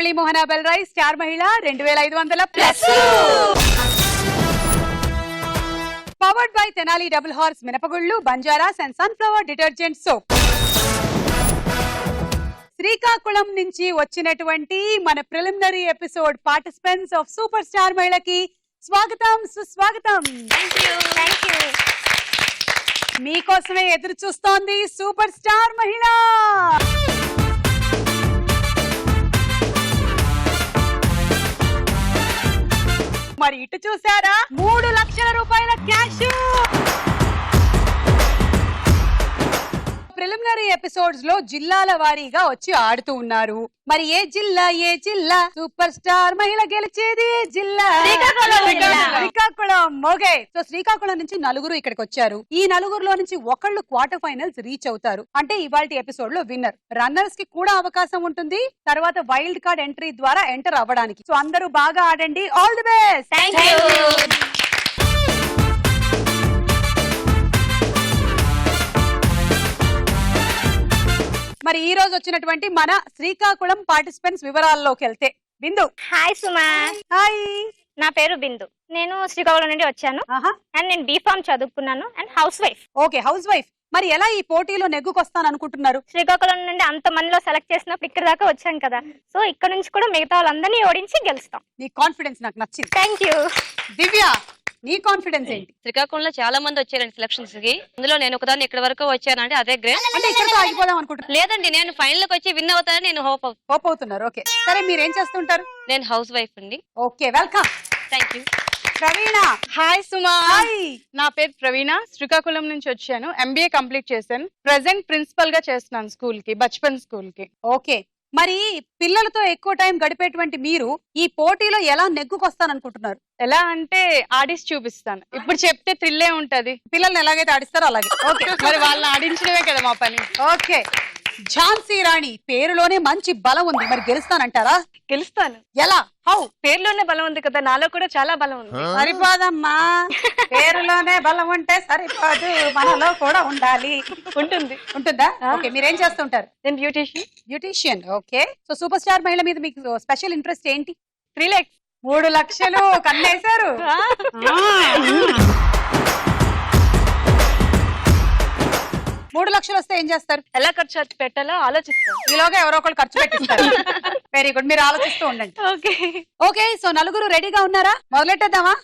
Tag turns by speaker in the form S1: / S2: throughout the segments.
S1: Murali Mohana బెల్రాయ్ star Mahila 2500 plus. Powered by Tenali double horse మినపగుళ్ళు, Banjaras and sunflower detergent soap. Srikakulam నుంచి వచ్చినటువంటి మన preliminary episode participants of super star మహిళకి స్వాగతం, సుస్వాగతం. మీకోసమే ఎదురు చూస్తోంది సూపర్ స్టార్ మహిళ. మరి ఇటు చూసారా, 3 లక్షల రూపాయల క్యాష్. ప్రిలిమినరీ ఎపిసోడ్స్ లో జిల్లాల వారీగా వచ్చి ఆడుతూ ఉన్నారు. మరి ఏ జిల్లా సూపర్ స్టార్ మహిళ గెలిచేది ఏ జిల్లా? శ్రీకాకుళం. ఓకే, సో శ్రీకాకుళం నుంచి 4 ఇక్కడికి వచ్చారు. ఈ 4లో నుంచి ఒకళ్ళు క్వార్టర్ ఫైనల్స్ రీచ్ అవుతారు. అంటే ఇవాల్టి ఎపిసోడ్ లో విన్నర్. రన్నర్స్ కి కూడా అవకాశం ఉంటుంది తర్వాత వైల్డ్ కార్డ్ ఎంట్రీ ద్వారా ఎంటర్ అవ్వడానికి. సో అందరూ బాగా ఆడండి. All the best. మరి ఈ రోజు వచ్చినటువంటి మన శ్రీకాకుళం పార్టిసిపెంట్స్ వివరాల్లోకి వెళ్తే, బిందు.
S2: హాయ్ సుమా.
S1: హాయ్,
S2: నా పేరు బిందు. నేను శ్రీకాకుళం నుండి వచ్చాను. అండ్ నేను బీఫామ్ చదువుకున్నాను and house wife.
S1: Okay, house wife. మరి ఎలా ఈ పోటీలో నెగ్గుకొస్తాను అనుకుంటున్నారు?
S2: శ్రీకాకుళం నుండి అంత మందిలో సెలెక్ట్ చేసినప్పుడు ఇక్కడ దాకా వచ్చాం కదా, సో ఇక్కడ నుంచి కూడా మిగతా వాళ్ళందరినీ ఓడించి గెలుస్తాం.
S1: నీ కాన్ఫిడెన్స్ నాకు నచ్చింది.
S2: Thank you.
S1: దివ్య, నీ కాన్ఫిడెన్స్ ఏంటి?
S3: శ్రీకాకుళంలో చాలా మంది వచ్చారండి సెలక్షన్స్ కి. అందులో నేను ఒకదాన్ని ఇక్కడ వరకు వచ్చానంటే అదే గ్రేట్.
S1: అంటే ఇక్కడతో ఆగిపోదాం అనుకుంటున్నారు?
S3: లేదండి, నేను ఫైనల్ కి వచ్చి విన్ అవుతానని నేను
S1: హోప్ అవుతున్నారు. ఓకే, సరే మీరేం చేస్తుంటారు?
S3: నేను హౌస్ వైఫ్ అండి.
S1: Okay, welcome.
S3: Thank you.
S1: Praveena.
S4: Hi Suma.
S1: Hi,
S4: నా పేరు ప్రవీణ. శ్రీకాకుళం నుంచి వచ్చాను. MBA కంప్లీట్ చేశాను. ప్రెసెంట్ ప్రిన్సిపల్ గా చేస్తున్నాను స్కూల్ కి, బచ్పన్ స్కూల్ కి.
S1: ఓకే, మరి పిల్లలతో ఎక్కువ టైం గడిపేటువంటి మీరు ఈ పోటీలో ఎలా నెగ్గుకొస్తాననుకుంటున్నారు?
S4: ఎలా అంటే ఆడిసి చూపిస్తాను. ఇప్పుడు చెప్తే థ్రిల్లే ఉంటది.
S1: పిల్లల్ని ఎలాగైతే ఆడిస్తారో అలాగే. ఓకే,
S4: మరి వాళ్ళని ఆడించడమే కదా మా పని.
S1: ఓకే. ఝాన్సీ రాణి పేరులోనే మంచి బలం ఉంది, మరి గెలుస్తానంటారా?
S4: గెలుస్తాను.
S1: ఎలా? హౌ?
S4: పేరులోనే బలం ఉంది కదా, నాలో కూడా చాలా బలం ఉంది.
S1: సరిపోదమ్మా, పేరులోనే బలం ఉంటే సరిపోదు, మనలో కూడా ఉండాలి.
S4: ఉంటుంది.
S1: ఉంటుందా? ఓకే, మీరేం చేస్తుంటారు?
S4: నేను beautician.
S1: Beautician. Okay, so super star మహిళ మీద మీకు స్పెషల్ ఇంట్రెస్ట్ ఏంటి?
S4: 3 lakhs.
S1: 3 లక్షలు కన్నేశారు. 3 లక్షలు వస్తే ఏం చేస్తారు?
S4: ఎలా ఖర్చు పెట్టాలో ఆలోచిస్తాను.
S1: ఈలోగా ఎవరో ఒకళ్ళు ఖర్చు పెట్టిస్తారు. వెరీ గుడ్, మీరు ఆలోచిస్తూ ఉండండి.
S4: ఓకే
S1: ఓకే, సో 4 రెడీగా ఉన్నారా? మొదలెట్టేద్దామా?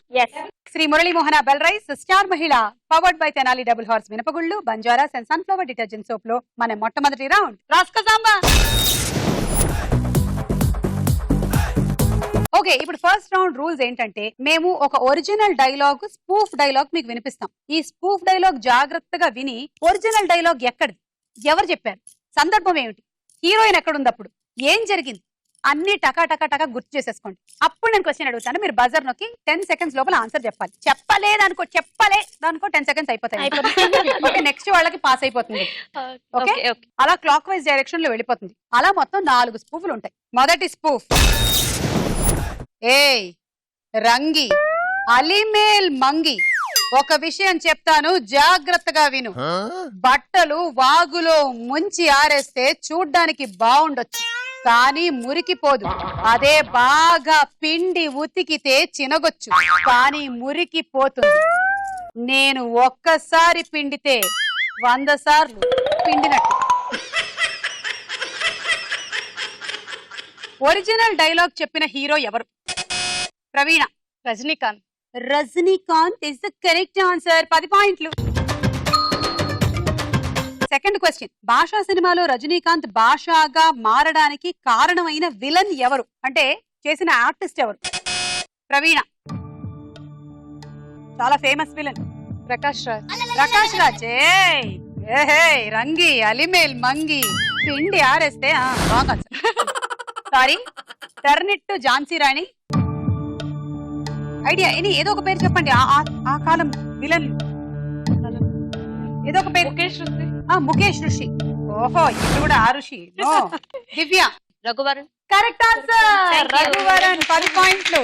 S1: శ్రీ మురళీ మోహన బెల్రైస్ స్టార్ మహిళ powered by Tenali double horse మినపగుళ్ళు, Banjaras and sunflower detergent soap లో మన మొట్టమొదటి రౌండ్ రాస్క సాంబా. ఓకే, ఇప్పుడు ఫస్ట్ రౌండ్ రూల్స్ ఏంటంటే, మేము ఒక ఒరిజినల్ డైలాగ్, స్పూఫ్ డైలాగ్ మీకు వినిపిస్తాం. ఈ స్పూఫ్ డైలాగ్ జాగ్రత్తగా విని ఒరిజినల్ డైలాగ్ ఎక్కడిది, ఎవరు చెప్పారు, సందర్భం ఏమిటి, హీరోయిన్ ఎక్కడుంది, అప్పుడు ఏం జరిగింది, అన్ని టకా టకా టకా గుర్తు చేసేసుకోండి. అప్పుడు నేను క్వశ్చన్ అడుగుతాను, మీరు బజర్ నొక్కి 10 seconds లోపల ఆన్సర్ చెప్పాలి. చెప్పలేదనుకో 10 seconds అయిపోతాయి. ఓకే, నెక్స్ట్ వాళ్ళకి పాస్ అయిపోతుంది. ఓకే, అలా క్లాక్ వైజ్ డైరెక్షన్ లో వెళ్ళిపోతుంది. అలా మొత్తం 4 స్పూఫ్లు ఉంటాయి. మొదటి స్పూఫ్, ఏయ్ రంగి అలిమేల్ మంగి, ఒక విషయం చెప్తాను జాగ్రత్తగా విను. బట్టలు వాగులో ముంచి ఆరేస్తే చూడ్డానికి బాగుండొచ్చు, కానీ మురికిపోదు. అదే బాగా పిండి ఉతికితే చినగొచ్చు, కానీ మురికిపోతుంది. నేను ఒక్కసారి పిండితే 100 సార్లు పిండినట్టు. ఒరిజినల్ డైలాగ్ చెప్పిన హీరో ఎవరు? Praveena.
S4: Rajinikanth.
S1: Rajinikanth is the correct answer. 10 పాయింట్లు. సెకండ్ క్వశ్చన్, భాషా సినిమాలో రజనీకాంత్ భాషగా మారడానికి కారణమైన విలన్ ఎవరు, అంటే చేసిన ఆర్టిస్ట్ ఎవరు? ప్రవీణ. చాలా ఫేమస్ విలన్.
S4: ప్రకాష్ రాజ్.
S1: ప్రకాష్ రాజ్. రంగి అలిమేల్ మంగి పిండి ఆరేస్తే wrong answer. Sorry, turn it to Jhansi Rani. Idea ఏదో ఒక పేరు చెప్పండి, ఆ కాలం విలన్ ఏదో ఒక పేరు. ముఖేష్ ఋషి. ఓహో, ఇది కూడా ఆ ఋషి. దివ్య.
S3: రఘువరన్.
S1: Correct answer, Raghuvaran. 10 పాయింట్లు.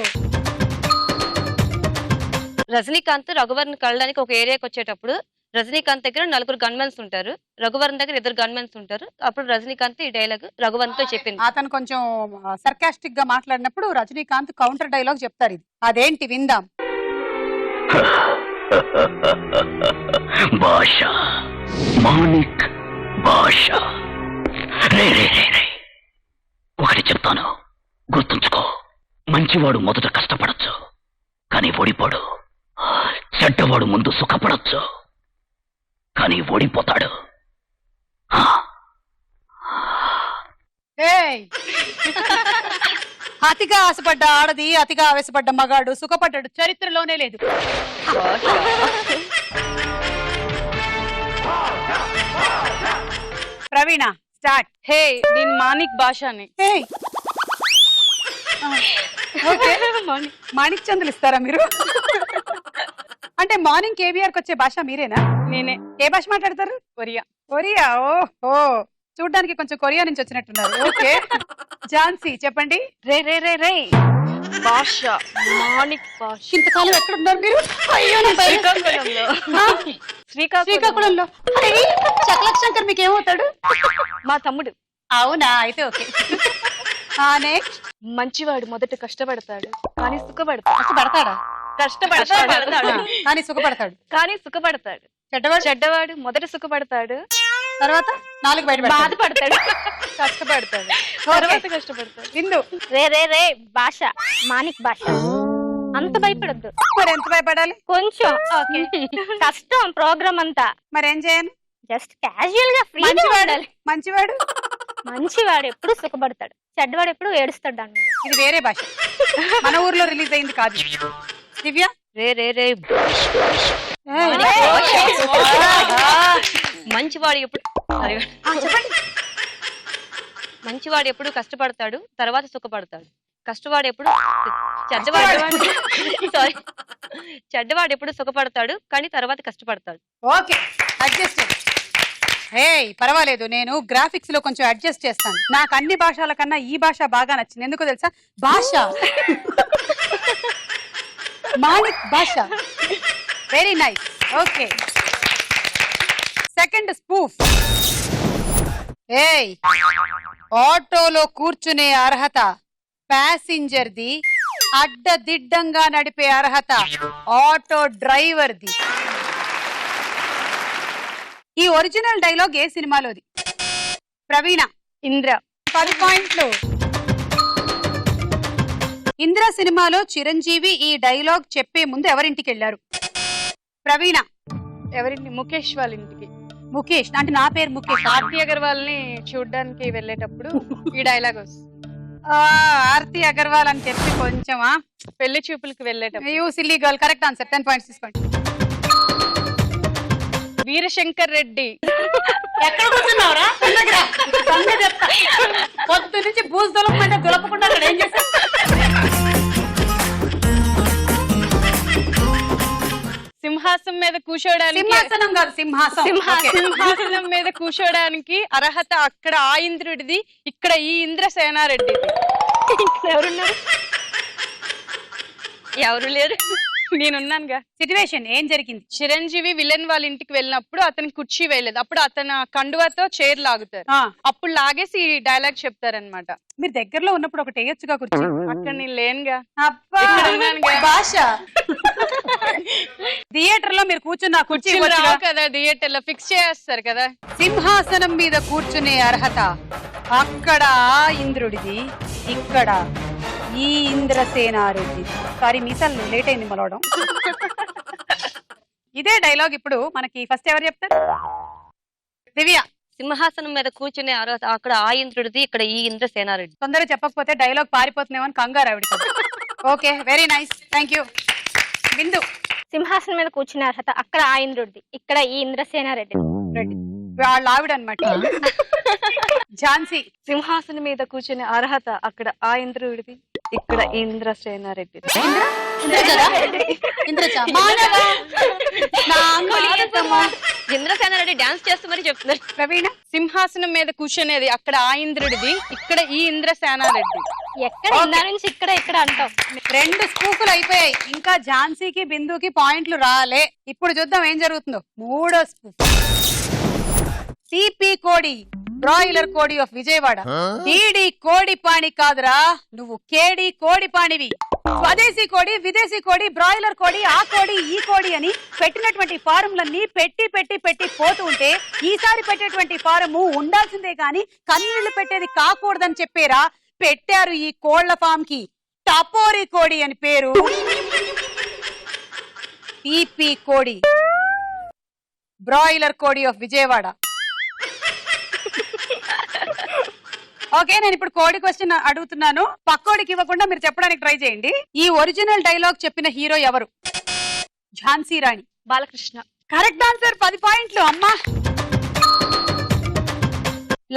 S3: రజనీకాంత్ రఘువరన్ కలడానికి ఒక ఏరియాకి వచ్చేటప్పుడు రజనీకాంత్ దగ్గర 4 గన్మెన్స్ ఉంటారు, రఘువరన్ దగ్గర 2 గన్మెన్స్ ఉంటారు. అప్పుడు రజనీకాంత్ ఈ డైలాగ్ రఘువరన్ తో చెప్పింది.
S1: అతను కొంచెం సర్కాస్టిక్ గా మాట్లాడినప్పుడు రజనీకాంత్ కౌంటర్ డైలాగ్ చెప్తారు. ఇది అదేంటి విందాం.
S5: భాష మాణిక్ భాష. రే రే రే రే, ఒకటి చెప్తాను, గుర్తుంచుకో. మంచివాడు మొదట కష్టపడచ్చు, కానీ ఓడిపోడు. చెడ్డవాడు ముందు సుఖపడచ్చు, కానీ ఓడిపోతాడు.
S1: ఏయ్! అతిగా ఆశపడ్డ ఆడది, అతిగా ఆవేశపడ్డ మగాడు సుఖపడ్డాడు చరిత్రలోనే లేదు. ప్రవీణ స్టార్ట్.
S4: హే, దీని మాణిక్ భాష అని.
S1: ఏయ్! ఓకే, మాణిక్ చంద్రులు ఇస్తారా మీరు? అంటే మార్నింగ్ కేబిఆర్ కి వచ్చే భాష మీరేనా?
S4: నేనే.
S1: ఏ భాష మాట్లాడతారు?
S4: కొరియా.
S1: కొరియా. ఓహో, చూడ్డానికి కొంచెం కొరియా నుంచి వచ్చినట్టున్నారు. ఓకే, ఝాన్సీ చెప్పండి.
S4: రే రే రే రే, భాష మాణిక్ భాష.
S1: ఇంతకాలం ఎక్కడున్నారు మీరు? అయ్యో, నా భయం.
S4: శ్రీకాకుళంలో.
S1: శ్రీకాకుళంలో. అరే, చక్లక్ శంకర్ మీకు ఏమవుతాడు?
S4: మా తమ్ముడు.
S1: అవునా, అయితే ఓకే. నెక్స్ట్.
S4: మంచివాడు మొదట కష్టపడతాడు, కానీ సుఖపడతాడు.
S1: కష్టపడతాడా?
S4: కష్టపడతాడు
S1: కానీ సుఖపడతాడు.
S4: కానీ సుఖపడతాడు.
S1: చెడ్డవాడు?
S4: చెడ్డవాడు మొదట సుఖపడతాడు,
S1: తర్వాత 4 బయట
S4: బాధపడతాడు. కష్టపడతాడు, తర్వాత కష్టపడతాడు.
S1: విందు.
S2: రే రే రే, భాష మాణిక్ భాష. అంత భయపడద్దు,
S1: మరి ఎంత భయపడాలి?
S2: కొంచెం కష్టం ప్రోగ్రామ్ అంతా.
S1: మరి ఏం చేయను?
S2: జస్ట్ క్యాజువల్ గా ఫ్రీ
S1: మంచివాడు. మంచివాడు
S2: మంచివాడు ఎప్పుడు సుఖపడతాడు, చెడ్డవాడు ఎప్పుడు ఏడుస్తాడు అన్నాడు.
S1: ఇది వేరే భాష, మన ఊర్లో రిలీజ్ అయింది కాదు. దివ్య.
S3: రే రే రే, మంచివాడు ఎప్పుడు మంచివాడు ఎప్పుడు కష్టపడతాడు, తర్వాత సుఖపడతాడు. కష్టవాడు ఎప్పుడు సారీ, చెడ్డవాడు ఎప్పుడు సుఖపడతాడు, కానీ తర్వాత కష్టపడతాడు.
S1: Okay, adjust. పర్వాలేదు, నేను గ్రాఫిక్స్ లో కొంచెం అడ్జస్ట్ చేస్తాను. నాకు అన్ని భాషల కన్నా ఈ భాష బాగా నచ్చింది. ఎందుకో తెలుసా? భాష మాణిక్ భాష. Very nice. Okay, second spoof. ఆటోలో కూర్చునే అర్హత ప్యాసింజర్ది, అడ్డదిడ్డంగా నడిపే అర్హత ఆటో డ్రైవర్ది. ఈ ఒరిజినల్ డైలాగ్ ఏ సినిమాలోది? ప్రవీణ.
S4: ఇంద్ర.
S1: 10 పాయింట్లు. ఇంద్ర సినిమాలో చిరంజీవి ఈ డైలాగ్ చెప్పే ముందు ఎవరింటికి వెళ్ళారు? ప్రవీణ.
S4: ఎవరింటి? ముఖేష్ వాళ్ళ ఇంటికి.
S1: ముఖేష్ అంటే నా పేరు ముఖేష్.
S4: ఆర్తి అగర్వాల్ ని చూడ్డానికి వెళ్ళేటప్పుడు ఈ డైలాగ్ వస్తుంది.
S1: ఆర్తి అగర్వాల్ అని చెప్పి కొంచెమా
S4: పెళ్లి చూపులకు వెళ్ళేటప్పుడు.
S1: You silly girl. Correct answer. 10 points తీసుకోండి.
S4: వీరశంకర్ రెడ్డి.
S1: ఎక్కడ కూర్చున్నావురా? పొద్దు నుంచి బూజు దులపమంటే దులపకుండా అక్కడ ఏం చేశారు?
S4: సింహాసనం మీద కూర్చోడానికి.
S1: సింహాసనం కాదు, సింహాసనం.
S4: సింహాసనం మీద కూర్చోడానికి అర్హత అక్కడ ఆ ఇంద్రుడిది, ఇక్కడ ఈ ఇంద్ర సేనారెడ్డిది.
S2: ఎవరున్నారు?
S3: ఎవరు లేరు.
S4: నేనున్నానుగా.
S1: సిచ్యువేషన్ ఏం జరిగింది?
S4: చిరంజీవి విలన్ వాళ్ళ ఇంటికి వెళ్ళినప్పుడు అతని కుర్చీ వేయలేదు, అప్పుడు అతను కండువాతో చైర్ లాగుతారు. అప్పుడు లాగేసి ఈ డైలాగ్ చెప్తారనమాట.
S1: మీరు దగ్గరలో ఉన్నప్పుడు ఒకటి వేయొచ్చుగా కుర్చీ.
S4: అక్కడ నేను లేనుగా.
S1: భాష. థియేటర్ లో మీరు కూర్చున్న కుర్చీ
S4: రావు కదా, థియేటర్ లో ఫిక్స్ చేస్తారు కదా.
S1: సింహాసనం మీద కూర్చునే అర్హత అక్కడ ఇంద్రుడిది, ఇక్కడ ఈ ఇంద్రసేనారెడ్డి. సారీ, మీసాలు లేట్ అయింది మలవడం. ఇదే డైలాగ్ ఇప్పుడు మనకి ఫస్ట్ ఎవరు చెప్తారు? దివ్య.
S3: సింహాసనం మీద కూర్చునే అర్హత అక్కడ ఆ ఇంద్రుడిది, ఇక్కడ ఈ ఇంద్ర సేనారెడ్డి.
S1: తొందరగా చెప్పకపోతే డైలాగ్ పారిపోతున్నామో అని కంగారు ఆవిడ. Okay, very nice, thank you. Bindu.
S2: సింహాసనం మీద కూర్చునే అర్హత అక్కడ ఆ ఇంద్రుడిది, ఇక్కడ ఈ ఇంద్రసేనారెడ్డి.
S1: రెడ్డి వాళ్ళ ఆవిడ అనమాట. ఝాన్సీ.
S4: సింహాసనం మీద కూర్చునే అర్హత అక్కడ ఆ ఇంద్రుడిది, ఇక్కడ ఇంద్ర సేనారెడ్డి.
S3: ఇంద్రసేనారెడ్డి డాన్స్ చేస్తూ మరి చెప్తున్నారు.
S1: ప్రవీణ.
S4: సింహాసనం మీద కూర్చునేది అక్కడ ఆ ఇంద్రుడిది, ఇక్కడ ఈ ఇంద్ర సేనారెడ్డి.
S2: ఎక్కడ ఇందా నుంచి ఇక్కడ ఇక్కడ అంటాం.
S1: 2 స్పూకులు అయిపోయాయి, ఇంకా ఝాన్సీకి బిందుకి పాయింట్లు రాలే. ఇప్పుడు చూద్దాం ఏం జరుగుతుందో. 3వ స్పూక్. సిపి కోడి, బ్రాయిలర్ కోడి ఆఫ్ విజయవాడ. డిడి కోడి పాణి కాదురా, నువ్వు కేడి కోడి పాణివి. స్వదేశీ కోడి, విదేశీ కోడి, బ్రాయిలర్ కోడి, ఆ కోడి ఈ కోడి అని పెట్టినటువంటి ఫారంలన్నీ పెట్టి పెట్టి పెట్టి పోతూ ఉంటే ఈసారి పెట్టేటువంటి ఫారము ఉండాల్సిందే గాని కన్నీళ్లు పెట్టేది కాకూడదని చెప్పేరా పెట్టారు ఈ కోళ్ల ఫామ్ కి. టపోరి కోడి అని పేరు. టీపీ కోడి, బ్రాయిలర్ కోడి ఆఫ్ విజయవాడ. ఓకే, నేను ఇప్పుడు కోడి క్వశ్చన్ అడుగుతున్నాను, పక్కోడికి ఇవ్వకుండా మీరు చెప్పడానికి ట్రై చేయండి. ఈ ఒరిజినల్ డైలాగ్ చెప్పిన హీరో ఎవరు? ఝాన్సీ రాణి.
S2: బాలకృష్ణ.
S1: కరెక్ట్ ఆన్సర్, 10 పాయింట్లు. అమ్మా,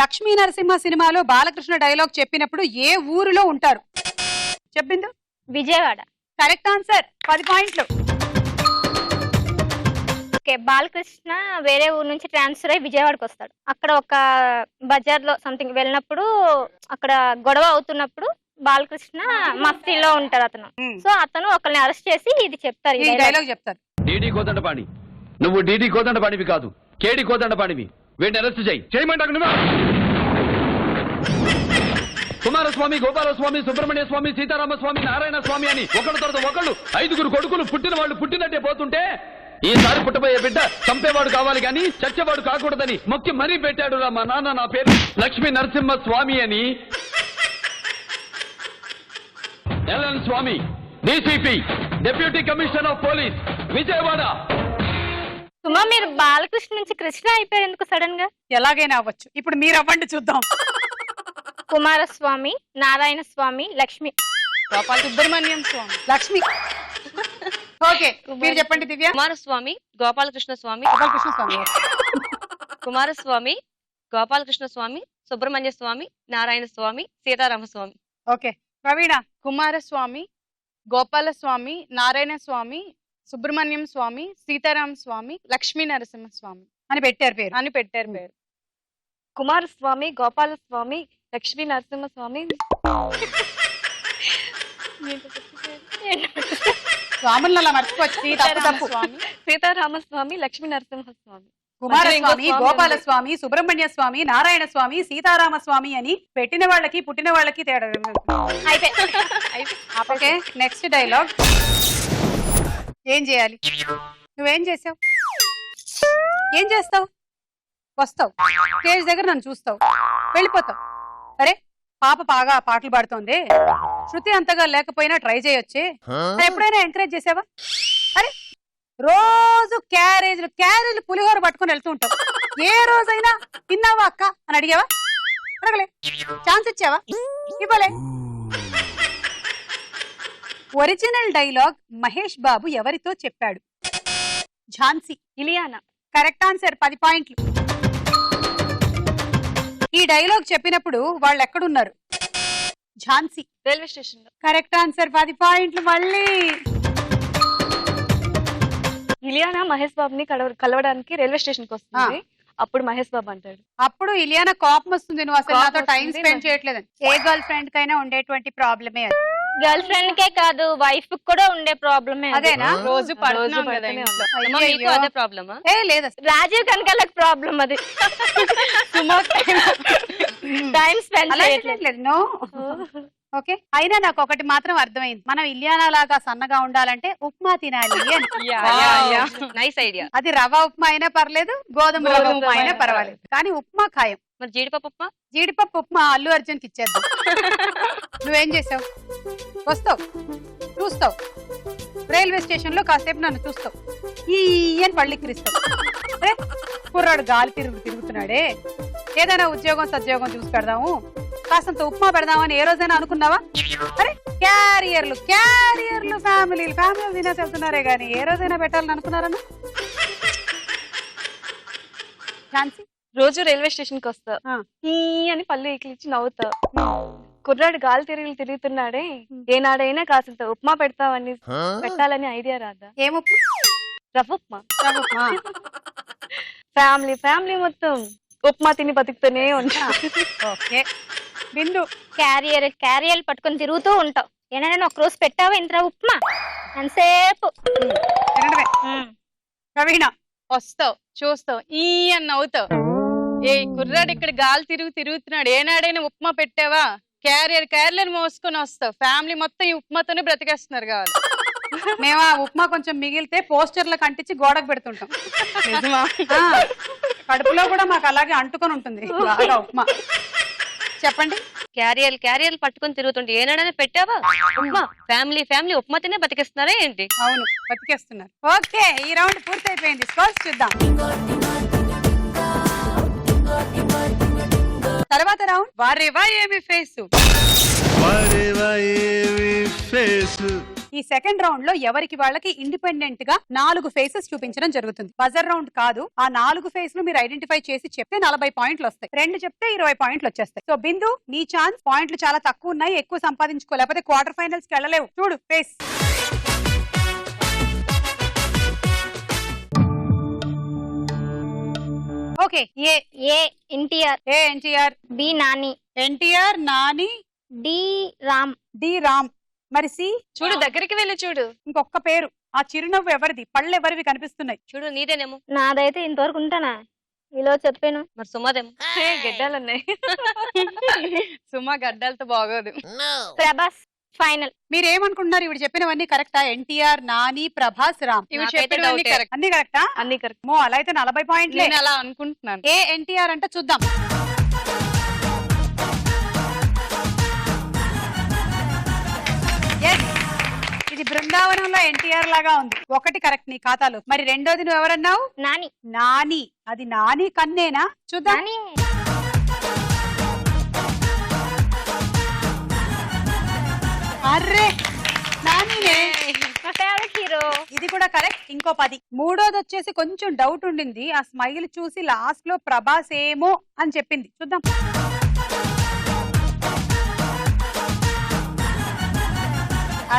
S1: లక్ష్మీ నరసింహ సినిమాలో బాలకృష్ణ డైలాగ్ చెప్పినప్పుడు ఏ ఊరిలో ఉంటారు? చెప్పింది
S2: విజయవాడ.
S1: కరెక్ట్ ఆన్సర్, 10 పాయింట్లు.
S2: ఓకే, బాలకృష్ణ వేరే ఊరు నుంచి ట్రాన్స్ఫర్ అయ్యి విజయవాడకి వస్తాడు. అక్కడ ఒక బజార్ లో సంథింగ్ వెళ్ళినప్పుడు అక్కడ గొడవ అవుతున్నప్పుడు బాలకృష్ణ మఫ్తీలో ఉంటాడు అతను. సో అతను ఒకరిని అరెస్ట్ చేసి ఇది చెప్తారు,
S1: ఈ డైలాగ్ చెప్తారు.
S6: డీడీ కోదండపాణి, నువ్వు డీడీ కోదండపాణివి కాదు, కేడి కోదండపాణివి. వీడిని అరెస్ట్ చేయమంటావు నువ్వు. కుమారస్వామి, గోపాలస్వామి, సుబ్రహ్మణ్య స్వామి, సీతారామస్వామి, నారాయణ స్వామి అని ఒకళ్ళ తర్వాత ఒకళ్ళు 5గురు కొడుకులు పుట్టిన వాళ్ళు పుట్టినట్టే పోతుంటే ఈసారి పుట్టబోయే బిడ్డ చంపేవాడు కావాలి గాని చచ్చేవాడు కాకూడదని మొక్కి మరీ పెట్టాడు రా మా నాన్న. నా పేరు లక్ష్మీ నరసింహ స్వామి అని. LN Swamy, DCP, deputy commissioner of police, Vijayawada.
S2: Suma, మీరు బాలకృష్ణ నుంచి కృష్ణ అయిపోయారు ఎందుకు సడన్ గా?
S1: ఎలాగైనా అవ్వచ్చు, ఇప్పుడు మీరు అవ్వండి చూద్దాం.
S2: కుమారస్వామి, నారాయణ స్వామి, లక్ష్మి.
S4: సుబ్రహ్మణ్యం స్వామి.
S1: లక్ష్మి. ఓకే, మీరు చెప్పండి దివ్య.
S3: కుమారస్వామి, గోపాలకృష్ణ స్వామి,
S1: గోపాలకృష్ణ స్వామి.
S3: కుమారస్వామి, గోపాలకృష్ణ స్వామి, సుబ్రహ్మణ్య స్వామి, నారాయణ స్వామి, సీతారామస్వామి.
S1: ఓకే, ప్రవీణ.
S4: కుమారస్వామి, గోపాలస్వామి, నారాయణ స్వామి, సుబ్రహ్మణ్యం స్వామి, సీతారామ స్వామి, లక్ష్మీ నరసింహ స్వామి
S1: అని పెట్టారు పేరు.
S4: అని పెట్టారు పేరు.
S3: కుమారస్వామి, గోపాలస్వామి, లక్ష్మీ నరసింహస్వామి,
S1: స్వాములను అలా మర్చిపోవచ్చు, తప్పు తప్పు.
S4: స్వామి,
S3: సీతారామస్వామి, లక్ష్మీ నరసింహస్వామి.
S1: కుమారస్వామి, గోపాలస్వామి, సుబ్రహ్మణ్య స్వామి, నారాయణ స్వామి, సీతారామ స్వామి అని పెట్టిన వాళ్ళకి పుట్టిన వాళ్ళకి తేడా. Okay, next dialogue. ఏం చేయాలి? నువ్వేం చేసావు? ఏం చేస్తావు? వస్తావు, స్టేజ్ దగ్గర నన్ను చూస్తావు, వెళ్ళిపోతావు. అరే పాప బాగా పాటలు పాడుతోంది, శృతి అంతగా లేకపోయినా ట్రై చేయొచ్చే, ఎప్పుడైనా ఎంకరేజ్ చేసావా? అరే రోజు క్యారేజ్లు పులిహోర పట్టుకుని వెళ్తూ ఉంటావు, ఏ రోజైనా తిన్నావా అక్క అని అడిగావా? అడగలే. ఛాన్స్ ఇచ్చావా? ఇవ్వలే. ఒరిజినల్ డైలాగ్ మహేష్ బాబు ఎవరితో చెప్పాడు? ఝాన్సీ.
S2: ఇలియానా.
S1: కరెక్ట్ ఆన్సర్, 10 పాయింట్లు. ఈ డైలాగ్ చెప్పినప్పుడు వాళ్ళు ఎక్కడున్నారు? ఝాన్సీ.
S3: రైల్వే స్టేషన్ లో.
S1: కరెక్ట్ ఆన్సర్, 10 పాయింట్లు. మళ్ళీ
S3: ఇలియానా మహేష్ బాబుని కలవడానికి రైల్వే స్టేషన్ కి వస్తుంది. అప్పుడు మహేష్ బాబు అంటాడు,
S1: అప్పుడు ఇలియానా కోపం వస్తుంది, నువ్వు అసలు నాతో టైం
S3: వస్తుంది,
S1: స్పెండ్ చేయట్లేదని. ఏ గర్ల్ ఫ్రెండ్ కైనా ఉండేటువంటి ప్రాబ్లమే అది.
S2: గర్ల్ ఫ్రెండ్ కే కాదు, వైఫ్ కూడా ఉండే ప్రాబ్లమే.
S1: అదేనా?
S4: రోజు పడుతున్నాం కదా
S3: పడుతూనే
S4: ఇంట్లో.
S3: ఉంటాం. అమ్మా, మీకు అదే ప్రాబ్లమా?
S1: ఏ లేదు అసలు.
S2: రాజీవ్ కనకాలకు ప్రాబ్లం అది. టైం స్పెండ్
S1: అలా
S2: చేయట్లేదు.
S1: చేయట్లేదు. నో. ఓకే, అయినా నాకు ఒకటి మాత్రం అర్థమైంది, మనం ఇలియానా లాగా సన్నగా ఉండాలంటే ఉప్మా తినాలి అని.
S3: Nice idea.
S1: అది రవ్వ ఉప్మా అయినా పర్లేదు, గోధుమ రవ్వ ఉప్మా అయినా పర్వాలేదు, కానీ ఉప్మా ఖాయం.
S3: మరి జీడిపప్పు ఉప్మా?
S1: జీడిపప్పు ఉప్మా అల్లు అర్జున్కి ఇచ్చేద్దాం. నువ్వేం చేసావు? వస్తావు, చూస్తావు, రైల్వే స్టేషన్ లో కాసేపు నన్ను చూస్తావు, ఈ అని పళ్ళిక్కిరిస్తావు. అరే కుర్రాడు గాలి తిరుగుతున్నాడే, ఏదైనా ఉద్యోగం సద్యోగం చూసి పెడదాము, కాసంత ఉప్మా పెడదామని ఏ రోజైనా అనుకున్నావా? అరే క్యారియర్లు ఫ్యామిలీలు తినేసి వెళ్తున్నారే గానీ ఏ రోజైనా పెట్టాలని అనుకున్నారన్నా? ఝాన్సీ.
S3: రోజు రైల్వే స్టేషన్ కి వస్తా,
S1: ఆ.
S3: ఈ అని పళ్ళు ఎక్కిలిచ్చి నవ్వుతా. కుర్రాడు గాలి తిరుగుతున్నాడే, ఏనాడైనా కాసంత ఉప్మా పెడతామని పెట్టాలని ఐడియా రాదా?
S1: ఏం ఉప్మా?
S3: రవ్వ ఉప్మా.
S1: రవ్వ ఉప్మా.
S3: ఫ్యామిలీ మొత్తం ఉప్మా తిని బతుకుతూనే ఉంటా.
S1: ఓకే, బిందు
S2: క్యారియర్ పట్టుకొని తిరుగుతూ ఉంటావు. ఏనాడైనా ఒక రోజు పెట్టావా ఇంత ఉప్మా ఎంతసేపు?
S1: తినడమే. ప్రవీణ
S4: వస్తావు చూస్తావు ఈ అని నవ్వుతావు. ఏ కుర్రాడు ఇక్కడ గాలి తిరుగుతున్నాడు, ఏనాడైనా ఉప్మా పెట్టావా? క్యారియర్ మోసుకొని వస్తావు. ఫ్యామిలీ మొత్తం ఈ ఉప్మాతోనే బ్రతికేస్తున్నారు కావాలి.
S1: మేము ఆ ఉప్మా కొంచెం మిగిలితే పోస్టర్లకు అంటించి గోడకు పెడుతుంటాం.
S4: నిజమా?
S1: ఆ, కడుపులో కూడా మాకు అలాగే అంటుకొని ఉంటుంది బాగా ఉప్మా. చెప్పండి.
S7: క్యారియర్ పట్టుకొని తిరుగుతుంటే ఏనాడైనా పెట్టావా ఉప్మా? ఫ్యామిలీ ఉప్మా తినే బతికిస్తున్నారా ఏంటి?
S1: అవును, బతికేస్తున్నారు. ఓకే, ఈ రౌండ్ పూర్తయిపోయింది. స్కోర్స్ చూద్దాం. తర్వాత రౌండ్
S4: వారేవా ఏమి ఫేసు.
S1: ఈ సెకండ్ రౌండ్ లో ఎవరికి వాళ్ళకి ఇండిపెండెంట్ గా 4 ఫేసెస్ చూపించడం జరుగుతుంది. బజర్ రౌండ్ కాదు. ఆ 4 ఫేస్ మీరు ఐడెంటిఫై చేసి చెప్తే 40 పాయింట్లు వస్తాయి. 2 చెప్తే 20 పాయింట్లు వచ్చేస్తాయి. సో బిందు, నీ ఛాన్స్. పాయింట్లు చాలా తక్కువ ఉన్నాయి, ఎక్కువ సంపాదించుకో, లేకపోతే క్వార్టర్ ఫైనల్స్ కి వెళ్ళలేవు. చూడు face. Okay,
S2: A NTR,
S1: A NTR,
S2: B Nani,
S1: NTR, Nani,
S2: D Ram,
S1: D Ram. మరి సి
S3: చూడు, దగ్గరికి వెళ్ళి చూడు.
S1: ఇంకొక పేరు. ఆ చిరునవ్వు ఎవరిది? పళ్ళు ఎవరివి కనిపిస్తున్నాయి?
S7: చూడు నీదేనేమో.
S2: నాదైతే ఇంతవరకు ఉంటానా? ఇలా చెప్పాను.
S7: మరి సుమాదేమో.
S3: గడ్డాలున్నాయి.
S4: సుమా గడ్డలతో బాగోదు.
S2: ప్రభాస్ ఫైనల్.
S1: మీరు ఏమనుకుంటున్నారు? ఇవి చెప్పినవన్నీ కరెక్టా? ఎన్టీఆర్, నాని, ప్రభాస్, రామ్.
S4: ఇవి
S7: నాకైతే
S4: చెప్పినవన్నీ
S7: డౌటే.
S4: కరెక్ట్.
S1: అన్ని కరెక్టా?
S3: అన్ని కరెక్ట్.
S1: మో అలా అయితే 40 పాయింట్లే.
S4: నేను అలా అనుకుంటున్నాను.
S1: ఏ ఎన్టీఆర్ అంటే చూద్దాం. Yes. ఇది బృందావనంలో ఎన్టీఆర్ లాగా ఉంది. 1 కరెక్ట్ నీ ఖాతాలో. మరి రెండోది నువ్వు ఎవరన్నావు?
S2: నాని.
S1: నాని. అది నాని కన్నేనా? చూద్దాం.
S2: నాని
S1: అర్రే, నానినే.
S2: మా ఫేవరెట్ హీరో.
S1: ఇది కూడా కరెక్ట్. ఇంకో 10. మూడోది వచ్చేసి కొంచెం డౌట్ ఉండింది. ఆ స్మైల్ చూసి లాస్ట్ లో ప్రభాస్ ఏమో అని చెప్పింది. చూద్దాం.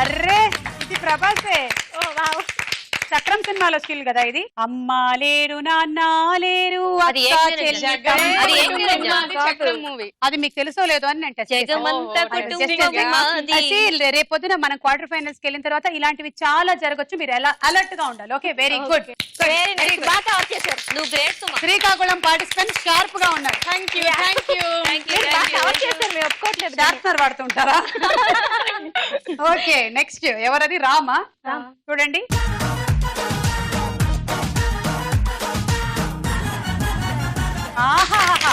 S1: అర్రే, ఇది ప్రభాసే.
S2: ఓ వావ్.
S1: చక్రం సినిమాలో స్కిల్ కదా ఇది. అమ్మా లేరు, నాన్న లేరు,
S7: అది
S1: అక్క
S7: ఏంటి
S1: చెల్లి
S7: నిజం?
S1: తమ్ముడు.
S7: అది ఏంటి నిజం?
S4: అది చక్రం మూవీ.
S1: అది మీకు తెలుసో లేదో అని నేను టెస్ట్ చేశాను.
S7: జగమంతా
S4: ఓ,
S7: కుటుంబం మాది.
S1: రేపొద్దున మనం క్వార్టర్ ఫైనల్స్ కి వెళ్ళిన తర్వాత ఇలాంటివి చాలా జరగచ్చు. మీరు ఎలా అలర్ట్ గా ఉండాలి. Okay, very good.
S2: Very nice. బాగా కవర్ చేశారు.
S7: నువ్వు గ్రేట్ సుమా.
S1: శ్రీకాకుళం పార్టిసిపెంట్స్ షార్ప్ గా ఉన్నారు.
S4: Thank you.
S2: మీరు బాగా కవర్ చేశారు. మేము ఒప్పుకోవట్లేదు.
S1: షార్ప్నర్ వాడుతుంటారా? ఓకే, నెక్స్ట్ ఎవరది? రామా? చూడండి. ఆహాహా.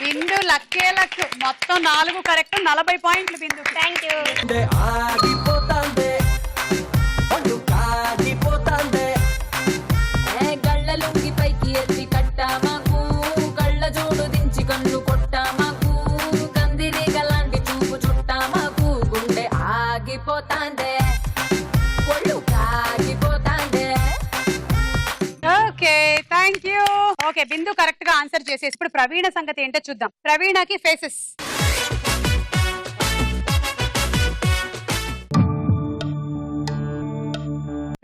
S1: బిందు లక్కే లక్. మొత్తం 4 కరెక్ట్. 40 పాయింట్లు బిందు.
S2: Thank you.
S8: గళ్ళలుంగి పైకి ఎత్తి కట్టామాకు, కళ్ళ జోడు దించి కన్ను కొట్టామాకు, కందిరీగలాంటి చూపు చుట్టామాకు, గుండె ఆగిపోతాందే, ఒళ్ళు కాగిపోతాందే.
S1: Okay, thank you. Okay, Bindu correct గా ఆన్సర్ చేసేసి ఇప్పుడు ప్రవీణ సంగతి ఏంటో చూద్దాం. ప్రవీణకి ఫేసెస్.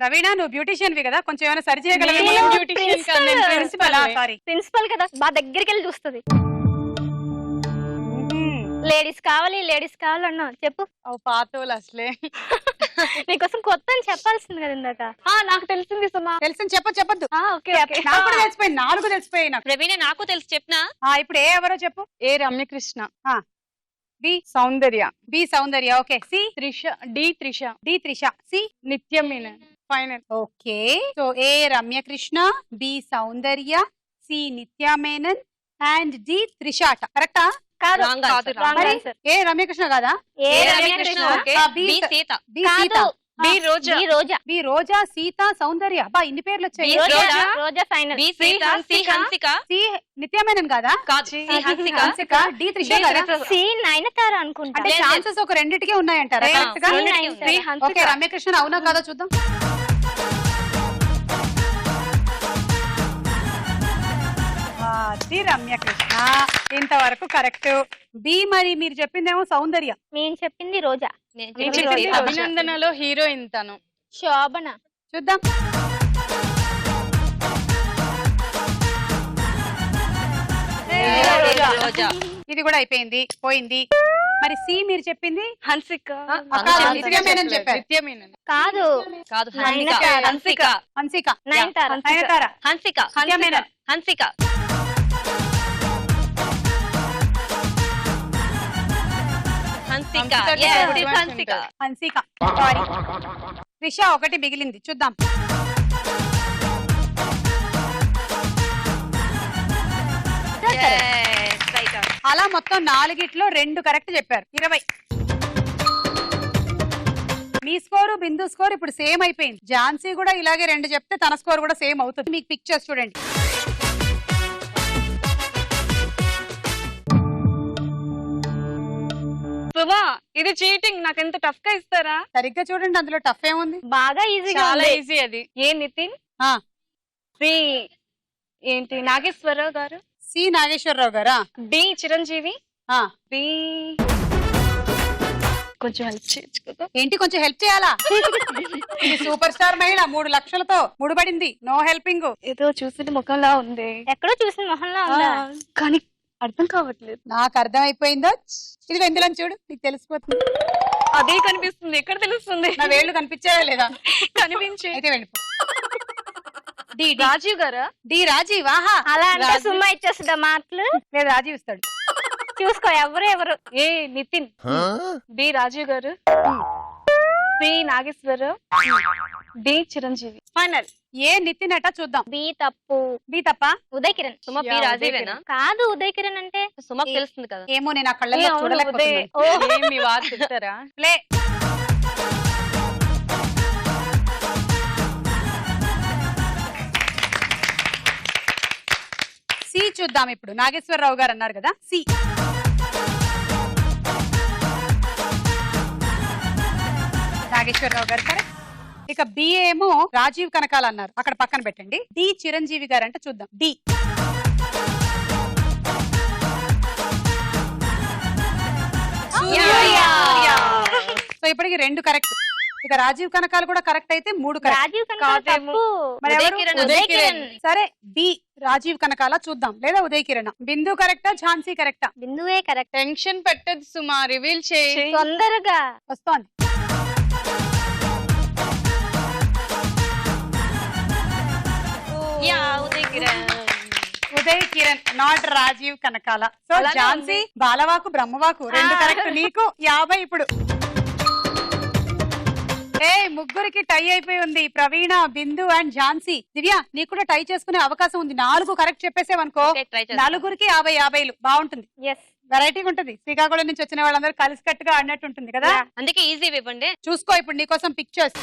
S1: ప్రవీణ, నువ్వు బ్యూటిషియన్ వి కదా, కొంచెం ఏమైనా సరి చేయగలవేమో.
S4: నేను beautician కాదు, నేను
S1: ప్రిన్సిపల్. సారీ,
S2: ప్రిన్సిపల్ కదా, బాగా దగ్గరికి వెళ్ళి చూస్తుంది. లేడీస్ కావాలన్నా చెప్పు.
S4: ఓ పాతోలు అసలే.
S2: నీకోసం కొత్త అని చెప్పాల్సింది కదా ఇందాక.
S3: నాకు తెలిసింది సుమా.
S1: తెలిసింది చెప్పొద్దు.
S3: Okay okay.
S1: నాకు కూడా తెలిసిపోయింది. 4 తెలిసిపోయాయి నాకు.
S7: ప్రవీణ నాకు తెలుసు చెప్పినా.
S1: ఇప్పుడు ఏ ఎవరో చెప్పు.
S4: A Ramya Krishna,
S1: B
S4: Soundarya,
S1: B Soundarya. Okay, C
S4: Trisha, Trisha,
S1: D Trisha, C
S4: Nithya Meena. Final.
S1: Okay, so A Ramya Krishna, B Soundarya, C Nithya Menon and D Trisha. కరెక్టా?
S2: కాదు,
S7: Wrong answer.
S2: wrong
S1: మరి
S2: answer.
S1: ఏ రమ్యకృష్ణ కాదా?
S2: A
S7: A
S2: Ramya Krishna.
S7: Ramya Krishna okay.
S1: B
S7: B Seetha.
S1: B
S2: కాదు.
S1: సీత,
S7: బి రోజా.
S2: ఈ రోజా.
S1: బి రోజా, సీత, సౌందర్య. అబ్బా, ఇన్ని పేర్లు వచ్చాయి.
S7: B
S2: Roja. Roja final.
S7: B Seetha. C Hansika.
S1: C Nithya Menon కాదా?
S7: కాదు సి హన్సిక.
S1: హన్సిక, డి త్రిష కదా?
S2: సి నయనతార అనుకుంటా.
S1: అంటే
S7: లేదు.
S1: ఛాన్సెస్ ఒక రెండిటికే ఉన్నాయంటారా?
S7: లేదు.
S1: కరెక్ట్ గా?
S2: సి నయనతార.
S1: ఓకే, రమ్యకృష్ణ అవునా కాదా చూద్దాం. అది రమ్యకృష్ణ ఇంతవరకు కరెక్ట్. బి మరి మీరు చెప్పిందేమో సౌందర్య.
S2: నేను చెప్పింది రోజా.
S7: నేను
S4: నేను
S7: చెప్పింది
S4: చెప్పింది
S7: సీత.
S4: అభినందనలో హీరోయిన్ తను.
S2: శోభన.
S1: చూద్దాం.
S7: ఇది రోజా.
S1: ఇది ఇది కూడా అయిపోయింది, పోయింది. మరి సి మీరు చెప్పింది
S3: హన్సిక
S1: నిత్య మీనన్ చెప్పారు.
S4: నిత్య మీనన్.
S2: కాదు
S7: కాదు
S2: నయనతార.
S7: హన్సిక
S1: హన్సిక,
S2: నయనతార.
S1: నయనతార,
S7: హన్సిక
S1: నిత్య Menon.
S7: Hansika Hansika
S4: Hansika
S7: Yes,
S4: good
S7: it's
S4: ones
S7: Hansika
S4: ఉంటారు.
S1: హన్సిక. సారీ త్రిష ఒకటి మిగిలింది, చూద్దాం.
S7: Yes, right on.
S1: అలా మొత్తం 4గిట్లో 2 కరెక్ట్ చెప్పారు. 20. మీ స్కోరు బిందు స్కోర్ ఇప్పుడు సేమ్ అయిపోయింది. ఝాన్సీ కూడా ఇలాగే 2 చెప్తే తన స్కోర్ కూడా సేమ్ అవుతుంది. మీకు పిక్చర్స్ చూడండి.
S3: సుమా ఇది చీటింగ్, నాకు ఎంత టఫ్ గా ఇస్తారా?
S1: సరిగ్గా చూడండి, అందులో టఫ్ ఏముంది?
S2: బాగా ఈజీగా
S4: చాలా
S2: ఉంది.
S4: ఈజీ అది.
S3: ఏ నితిన్
S1: ఆ,
S3: శ్రీ ఏంటి నాగేశ్వరరావు గారు,
S1: సి నాగేశ్వరరావు గారా?
S3: డి చిరంజీవి,
S1: ఆ,
S3: బి కొంచెం హెల్ప్ చేయొచ్చు కదా.
S1: ఏంటి కొంచెం హెల్ప్ చేయాలా? ఇది సూపర్ స్టార్ మహిళ 3 లక్షలతో ముడిపడింది. No helping.
S3: ఏదో చూసిన ముఖంలా ఉంది
S2: ఎక్కడో చూసిన మొహంలో ఉందా?
S3: కానీ అర్థం కావట్లేదు.
S1: నాకు అర్థం అయిపోయిందో. ఇది వెందులని చూడు, నీకు తెలిసిపోతుంది.
S3: అదే కనిపిస్తుంది, ఎక్కడ తెలుస్తుంది?
S1: నా వేళ్ళు కనిపించాయా లేదా?
S3: కనిపించి
S1: అయితే వెళ్ళిపో. D D.
S3: రాజీవ్ గారా?
S1: డి రాజీవ్. ఆహా,
S2: అలా అంటే
S1: రాజీవ్.
S2: సుమ్మ ఇచ్చేస్తుందా మాటలు?
S1: లేదు, రాజీవ్ ఇస్తాడు.
S2: చూసుకో ఎవరు
S3: ఏ నితిన్, బి రాజీవ్ గారు, C Nageswara Rao, D Chiranjeevi. Final.
S1: A Nithin అట చూద్దాం.
S2: బి తప్పు.
S1: బి తప్ప.
S2: ఉదయ్ కిరణ్.
S7: సుమ పి
S4: Yeah,
S7: రాజీవేనా?
S2: కాదు ఉదయ్ కిరణ్ అంటే
S7: సుమకు తెలుస్తుంది కదా.
S1: ఏమో నేను ఆ కళ్ళల్లో
S3: ఏ, అవును,
S1: చూడలేకపోతున్నాను.
S2: ఓ
S4: ఏం మీ వారు చెప్తారా?
S1: ప్లే. సి చూద్దాం ఇప్పుడు. నాగేశ్వరరావు గారు అన్నారు కదా, సి. నాగేశ్వరరావు గారు కరెక్ట్. ఇక బి ఏమో రాజీవ్ కనకాల అన్నారు, అక్కడ పక్కన పెట్టండి. డి చిరంజీవి గారు అంటే చూద్దాం. డి. సో ఇప్పటికి 2 కరెక్ట్. ఇక రాజీవ్ కనకాల కూడా కరెక్ట్ అయితే 3 కరెక్ట్.
S2: రాజీవ్ కనకాల
S3: కాదేమో.
S2: తప్పు.
S1: మరి
S7: ఉదయ్
S1: ఎవరు?
S7: కిరణ్.
S2: ఉదయ్ కిరణ్.
S1: సరే, డి రాజీవ్ కనకాల చూద్దాం, లేదా ఉదయ్ కిరణ్. బిందు కరెక్టా, ఝాన్సీ కరెక్టా?
S2: బిందువే కరెక్ట్.
S4: టెన్షన్ పెట్టదు సుమా, రివీల్ చేయి.
S2: తొందరగా
S1: వస్తోంది.
S7: Yeah Uday Kiran.
S1: Uday Kiran, not Rajeev Kanakala. So
S3: అలానే
S1: ఝాన్సీ, బాలవాకు, బ్రహ్మవాకు 2 కరెక్ట్. నీకు 50 ఇప్పుడు. ఏ ముగ్గురికి టై అయిపోయి ఉంది. ప్రవీణ, బిందు అండ్ ఝాన్సీ. దివ్య, నీకు కూడా టై చేసుకునే అవకాశం ఉంది. 4 కరెక్ట్ చెప్పేసేవనుకో,
S7: Okay, try చేస్తాను.
S1: 4కి 50 బాగుంటుంది.
S2: ఎస్.
S1: వెరైటీగా ఉంటుంది. శ్రీకాకుళం నుంచి వచ్చిన వాళ్ళందరూ కలిసికట్టుగా ఆడినట్టు ఉంటుంది కదా.
S7: అందుకే ఈజీ ఇవ్వండి.
S1: చూసుకో ఇప్పుడు నీకోసం పిక్చర్స్.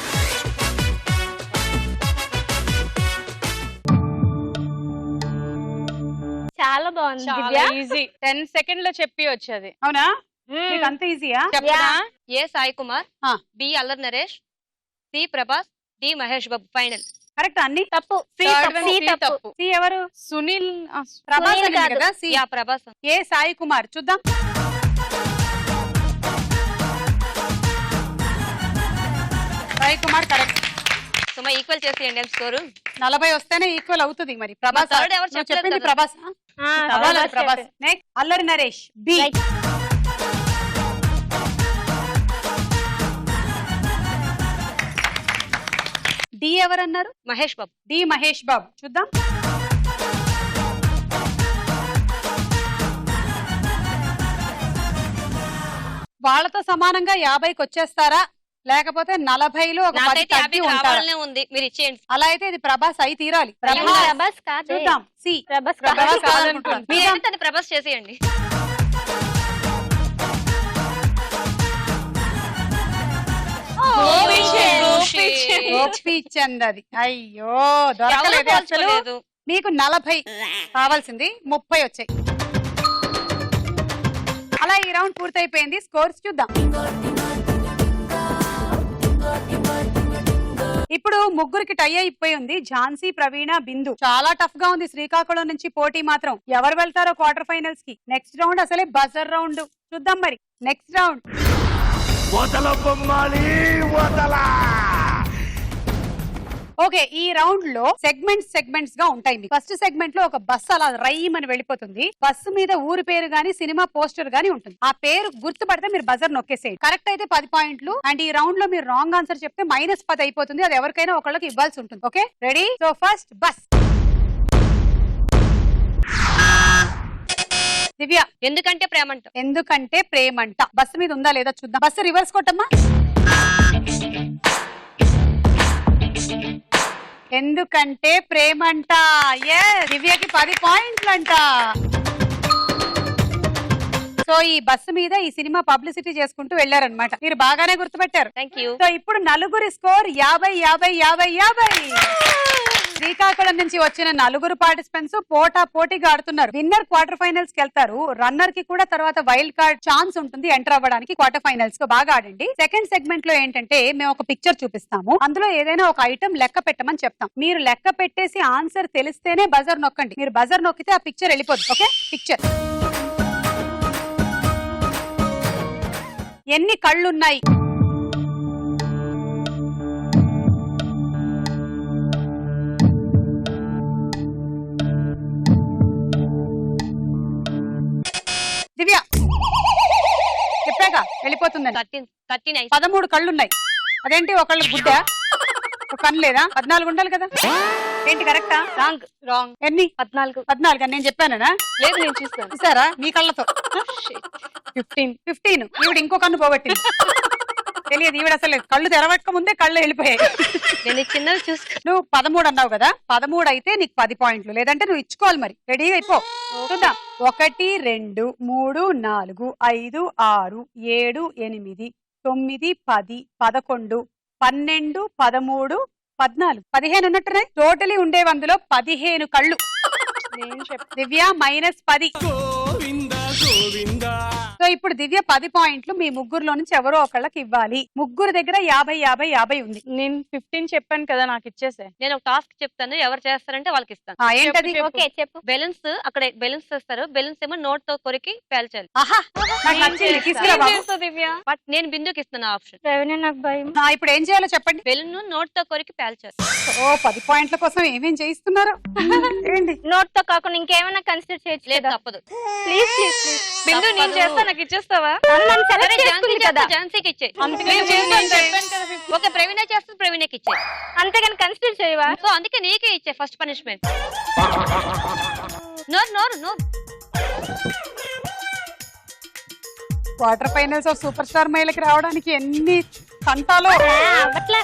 S2: చాలా బాగుంది
S4: చాలా
S2: దివ్య.
S4: ఈజీ. 10 సెకండ్ లో చెప్పి వచ్చేది.
S1: అవునా?
S2: మ్మ్.
S1: నీకు అంత ఈజీయా?
S4: చెప్పనా?
S7: ఏ సాయి కుమార్,
S1: ఆ.
S7: B Allari Naresh, C Prabhas, D Mahesh Babu. Final.
S1: Correct అన్ని.
S2: తప్పు.
S1: సి
S4: Third
S1: తప్పు.
S4: one,
S2: సి
S4: C
S2: తప్పు.
S4: తప్పు.
S1: సి ఎవరు?
S4: సునీల్.
S1: ప్రభాస్
S2: సునీల్
S1: అనింది
S2: కాదు.
S1: కదా. సి.
S7: యా ప్రభాస్.
S1: ఏ సాయి కుమార్ చూద్దాం. సాయి కుమార్ కరెక్ట్.
S7: సుమ ఈక్వల్ చేసేయండి ఏం స్కోరు.
S1: 40 వస్తేనే ఈక్వల్ అవుతుంది. మరి ప్రభాస్
S7: third ఎవరు
S1: నువ్వు
S7: చెప్పలేదు
S1: చెప్పింది
S7: కదా.
S1: ప్రభాస్.
S2: ఆ,
S1: Prabhas.
S2: Prabhas.
S1: Next Allari Naresh, B.
S2: Right.
S1: D ఎవరన్నారు?
S7: మహేష్ బాబు.
S1: డి మహేష్ బాబు చూద్దాం. వాళ్ళతో సమానంగా 50కి వచ్చేస్తారా, లేకపోతే 40లో ఒక 10
S7: నాకైతే
S1: తగ్గి
S7: 50
S1: ఉంటారా?
S7: రావాలనే ఉంది, మీరు ఇచ్చేయండి.
S1: అలా అయితే ఇది ప్రభాస్ అయి తీరాలి.
S2: అయ్యో,
S1: ప్రభాస్
S2: ప్రభాస్ కాదు.
S1: చూద్దాం. సి.
S2: ప్రభాస్
S1: ప్రభాస్
S2: కాదు.
S1: కాదనుకుంటున్నాను.
S7: మీరైతే తను ప్రభాస్ చేసేయండి.
S1: గోపీచంద్ అది. అయ్యో దొరకలేదు
S7: ఎవరు
S1: అసలు.
S7: పోల్చుకోలేదు.
S1: మీకు 40 కావాల్సింది 30 వచ్చాయి. అలా ఈ రౌండ్ పూర్తయిపోయింది. స్కోర్స్ చూద్దాం. ఇప్పుడు ముగ్గురికి టై అయిపోయి ఉంది. ఝాన్సీ, ప్రవీణ, బిందు. చాలా టఫ్ గా ఉంది. శ్రీకాకుళం నుంచి పోటీ మాత్రం. ఎవరు వెళ్తారో క్వార్టర్ ఫైనల్స్ కి. నెక్స్ట్ రౌండ్ అసలే బజర్ రౌండ్. చూద్దాం మరి నెక్స్ట్ రౌండ్.
S9: వదల బొమ్మాలి వదల
S1: ఓకే, ఈ రౌండ్ లో సెగ్మెంట్స్ గా ఉంటాయి. ఫస్ట్ సెగ్మెంట్ లో ఒక బస్సు అలా రైమ్ అని వెళ్ళిపోతుంది. బస్సు మీద ఊరి పేరు గానీ సినిమా పోస్టర్ గానీ ఉంటుంది. ఆ పేరు గుర్తుపడితే మీరు బజర్ నొక్కేసేయండి. కరెక్ట్ అయితే 10 పాయింట్లు. అండ్ ఈ రౌండ్ లో మీరు రాంగ్ ఆన్సర్ చెప్తే -10 అయిపోతుంది. అది ఎవరికైనా ఒకళ్ళకి ఇవ్వాల్సి ఉంటుంది. Okay, ready? So first bus. Divya,
S7: ఎందుకంటే ప్రేమంట.
S1: ఎందుకంటే ప్రేమంట. బస్సు మీద ఉందా లేదా చూద్దాం. బస్సు రివర్స్ కొట్టమ్మా. ఎందుకంటే ప్రేమంట. దివ్యకి 10 పాయింట్లు అంట. సో ఈ బస్సు మీద ఈ సినిమా పబ్లిసిటీ చేసుకుంటూ వెళ్లారనమాట. మీరు బాగానే గుర్తుపెట్టారు.
S7: Thank you.
S1: సో ఇప్పుడు నలుగురి స్కోర్ 50-50-50-50. శ్రీకాకుళం నుంచి వచ్చిన నలుగురు పార్టిసిపెంట్స్ పోటీగా ఆడుతున్నారు. విన్నర్ క్వార్టర్ ఫైనల్స్ కి వెళ్తారు. రన్నర్ కి కూడా తర్వాత వైల్డ్ కార్డ్ ఛాన్స్ ఉంటుంది ఎంటర్ అవ్వడానికి క్వార్టర్ ఫైనల్స్. బాగా ఆడండి. సెకండ్ సెగ్మెంట్ లో ఏంటంటే మేము ఒక పిక్చర్ చూపిస్తాము. అందులో ఏదైనా ఒక ఐటమ్ లెక్క పెట్టమని చెప్తాం. మీరు లెక్క పెట్టేసి ఆన్సర్ తెలిస్తేనే బజర్ నొక్కండి. మీరు బజర్ నొక్కితే ఆ పిక్చర్ వెళ్ళిపోద్ది. Okay, picture. ఎన్ని కళ్ళున్నాయి? దివ్య చెప్పాక వెళ్ళిపోతుందని.
S7: 39.
S1: 13 కళ్ళున్నాయి. అదేంటి ఒకళ్ళు గుడ్డ ఒక కన్ను లేదా? 14 ఉండాలి కదా. ఏంటి కరెక్టా?
S3: రాంగ్.
S1: ఎన్ని?
S3: 14
S1: అని నేను చెప్పానా?
S3: లేదు, నేను చూస్తాను.
S1: చూసారా మీ కళ్ళతో? 15. ఈవిడ ఇంకో కన్ను పోగొట్టింది. తెలియదు ఈవిడ అసలు కళ్ళు తెరవక్క ముందే కళ్ళు వెళ్ళిపోయాయి.
S7: నేను చిన్నది చూసుకో.
S1: నువ్వు 13 అన్నావు కదా. 13 అయితే నీకు 10 పాయింట్లు. లేదంటే నువ్వు ఇచ్చుకోవాలి. మరి రెడీగా అయిపో. చూద్దాం. 1 2 3 4 5 6 7 8 9 10 11 12 13 14 15 ఉన్నట్టున్నాయి. టోటలీ ఉండేవి అందులో 15 కళ్ళు. దివ్య -10. సో ఇప్పుడు దివ్య 10 పాయింట్లు మీ ముగ్గురులో నుంచి ఎవరో ఒకళ్ళకి ఇవ్వాలి. ముగ్గురు దగ్గర 50-50-50 ఉంది.
S4: నేను 15 చెప్పాను కదా, నాకు ఇచ్చేసే.
S7: నేను ఒక టాస్క్ చెప్తాను, ఎవరు చేస్తారంటే వాళ్ళకి ఇస్తాను.
S1: ఏంటది?
S2: ఓకే చెప్పు.
S7: బెలూన్స్ అక్కడ బెలూన్స్ చేస్తారు. బెలూన్స్ ఏమో నోట్ తో కొరికి పేల్చాలి.
S1: ఆహా, నాకు నచ్చింది. తీసుకురా బాబు.
S3: దివ్య
S7: బట్ నేను బిందుకి ఇస్తాను ఆప్షన్.
S2: ప్రవీణ నాకు భయం.
S1: ఇప్పుడు ఏం చేయాలో చెప్పండి.
S7: బెలూన్ నోట్ తో కొరికి పేల్చాలి.
S1: ఓ 10 పాయింట్ల కోసం ఏమేం చేయిస్తున్నారు ఏంటి?
S2: నోట్ తో కాకుండా ఇంకేమైనా కన్సిడర్ చేయొచ్చు
S7: లేదు,
S2: కదా.
S7: తప్పదు.
S2: Please please please.
S3: బిందు, నేను చేస్తా, నాకు ఇచ్చేస్తావా?
S2: నన్ను సెలెక్ట్ చేసుకుంది కదా.
S7: ఝాన్సీకి ఇచ్చే.
S4: చెప్పాను.
S7: ఓకే, ప్రవీణ చేస్తుంది, ప్రవీణకి ఇచ్చే.
S2: అంతేగాని కన్సిడర్ చేయవా?
S7: సో అందుకే నీకే ఇచ్చే ఫస్ట్ పనిష్మెంట్. నోరు నోరు నోరు.
S1: క్వార్టర్ ఫైనల్స్ సూపర్ స్టార్ మహిళకి రావడానికి ఎన్ని కంటాలో.
S2: అట్లా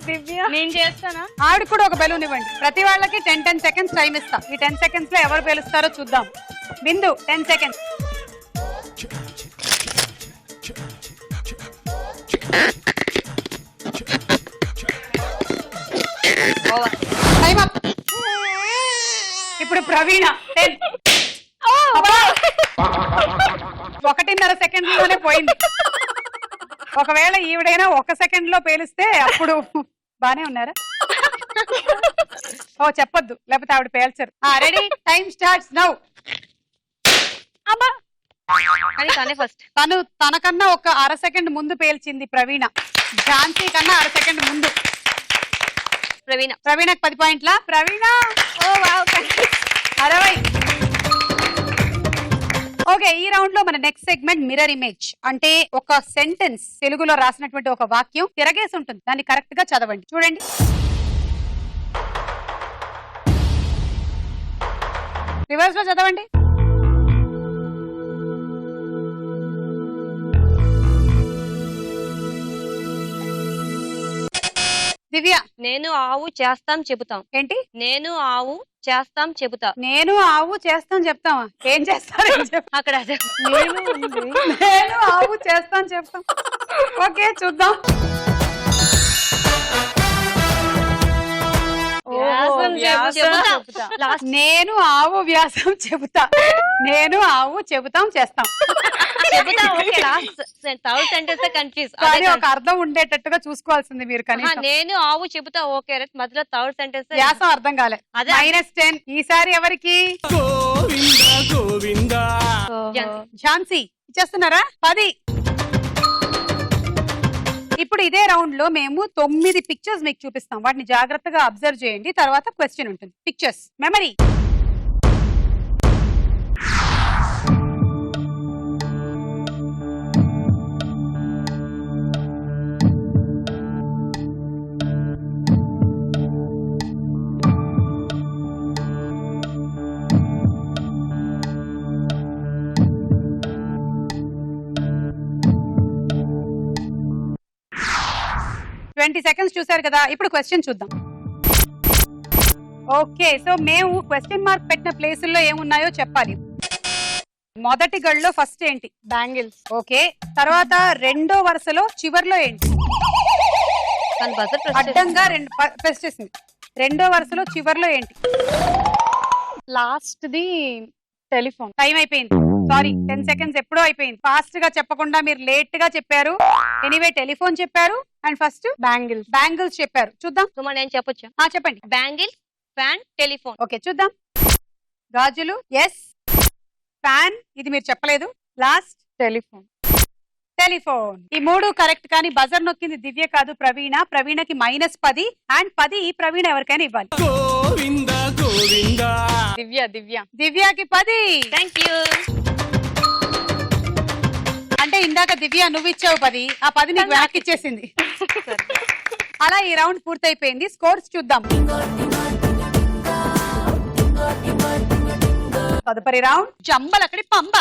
S3: దివ్య
S4: నేను చేస్తానా?
S1: ఆవిడ కూడా ఒక బెలూన్ ఇవ్వండి. ప్రతి వాళ్ళకి 10 సెకండ్స్ టైం ఇస్తా. ఈ 10 సెకండ్స్ లో ఎవరు పేలుస్తారో చూద్దాం. బిందు 10 సెకండ్స్. Time up. ఇప్పుడు ప్రవీణ 10. 1.5 సెకండ్లోనే పోయింది. ఒకవేళ ఈవిడైనా 1 సెకండ్ లో పేలిస్తే అప్పుడు బానే ఉన్నారా? ఓ చెప్పొద్దు, లేకపోతే ఆవిడ పేల్చరు. Ready, time starts now.
S7: కానీ ఫస్ట్
S1: తనకన్నా ఒక 1/2 సెకండ్ ముందు పేల్చింది ప్రవీణ. ఝాన్సీ కన్నా 1/2 సెకండ్ ముందు. ప్రవీణకి 10 పాయింట్ల. ప్రవీణ 60. ఓకే, ఈ రౌండ్ లో మన నెక్స్ట్ సెగ్మెంట్ మిర్రర్ ఇమేజ్. అంటే ఒక సెంటెన్స్ తెలుగులో రాసినటువంటి ఒక వాక్యం తిరగేసి ఉంటుంది. దాన్ని కరెక్ట్ గా చదవండి. చూడండి. రివర్స్ లో చదవండి. దివ్య.
S7: నేను ఆవు చేస్తాం చెబుతాం.
S1: ఏంటి?
S7: నేను ఆవు చేస్తాం చెబుతా.
S1: నేను ఆవు చేస్తాం చెప్తావా? ఏం చేస్తారు?
S7: అక్కడ
S1: నేను ఆవు చేస్తాను చెప్తాం. ఓకే, చూద్దాం. నేను ఆవు వ్యాసం చెబుతా. నేను ఆవు చెబుతాం చేస్తాం. కానీ ఒక అర్థం ఉండేటట్టుగా చూసుకోవాల్సింది మీరు. కానీ
S7: నేను ఆవు చెబుతా ఓకే, మధ్యలో థర్డ్ సెంటెన్స్
S1: వ్యాసం అర్థం కాలే. -10. ఈసారి ఎవరికి? ఝాన్సీ ఇచ్చేస్తున్నారా? 10. ఇప్పుడు ఇదే రౌండ్ లో మేము 9 పిక్చర్స్ మీకు చూపిస్తాం. వాటిని జాగ్రత్తగా అబ్జర్వ్ చేయండి. తర్వాత క్వశ్చన్ ఉంటుంది. Pictures memory. ట్వంటీ సెకండ్స్ చూసారు కదా. ఇప్పుడు క్వశ్చన్ చూద్దాం. ఓకే, సో మేము క్వశ్చన్ మార్క్ పెట్టిన ప్లేసుల్లో ఏమున్నాయో చెప్పాలి. మొదటి గడిలో ఫస్ట్ ఏంటి?
S4: బ్యాంగిల్స్.
S1: ఓకే, తర్వాత రెండో వరుసలో చివర్లో ఏంటి?
S7: తను buzzer press
S1: అడ్డంగా ప్రెస్ చేసింది. రెండో వరుసలో చివర్లో ఏంటి?
S4: Last the telephone.
S1: టైం అయిపోయింది. సారీ, 10 సెకండ్స్ ఎప్పుడో అయిపోయింది. ఫాస్ట్ గా చెప్పకుండా మీరు లేట్ గా చెప్పారు. ఎనీవే టెలిఫోన్ చెప్పారు అండ్ ఫస్ట్
S4: బ్యాంగిల్స్.
S1: బ్యాంగిల్స్ చెప్పారు. చూద్దాం.
S7: సుమా నేను చెప్పొచ్చా?
S1: చెప్పండి.
S7: Bangle, fan, telephone.
S1: ఓకే చూద్దాం. గాజులు ఎస్, ఫ్యాన్ ఇది మీరు చెప్పలేదు. Last
S4: telephone.
S1: టెలిఫోన్. ఈ 3 కరెక్ట్, కానీ బజర్ నొక్కింది దివ్య కాదు ప్రవీణ. ప్రవీణకి -10 అండ్ 10 ప్రవీణ ఎవరికైనా ఇవ్వాలి.
S4: దివ్య.
S1: దివ్యకి 10.
S7: Thank you.
S1: అంటే ఇందాక దివ్య నువ్వు ఇచ్చావు 10, ఆ 10 నీకు వెనక్కి ఇచ్చేసింది. అలా ఈ రౌండ్ పూర్తయిపోయింది. స్కోర్స్ చూద్దాం. తదుపరి రౌండ్ జంబలక్కడి పంబ.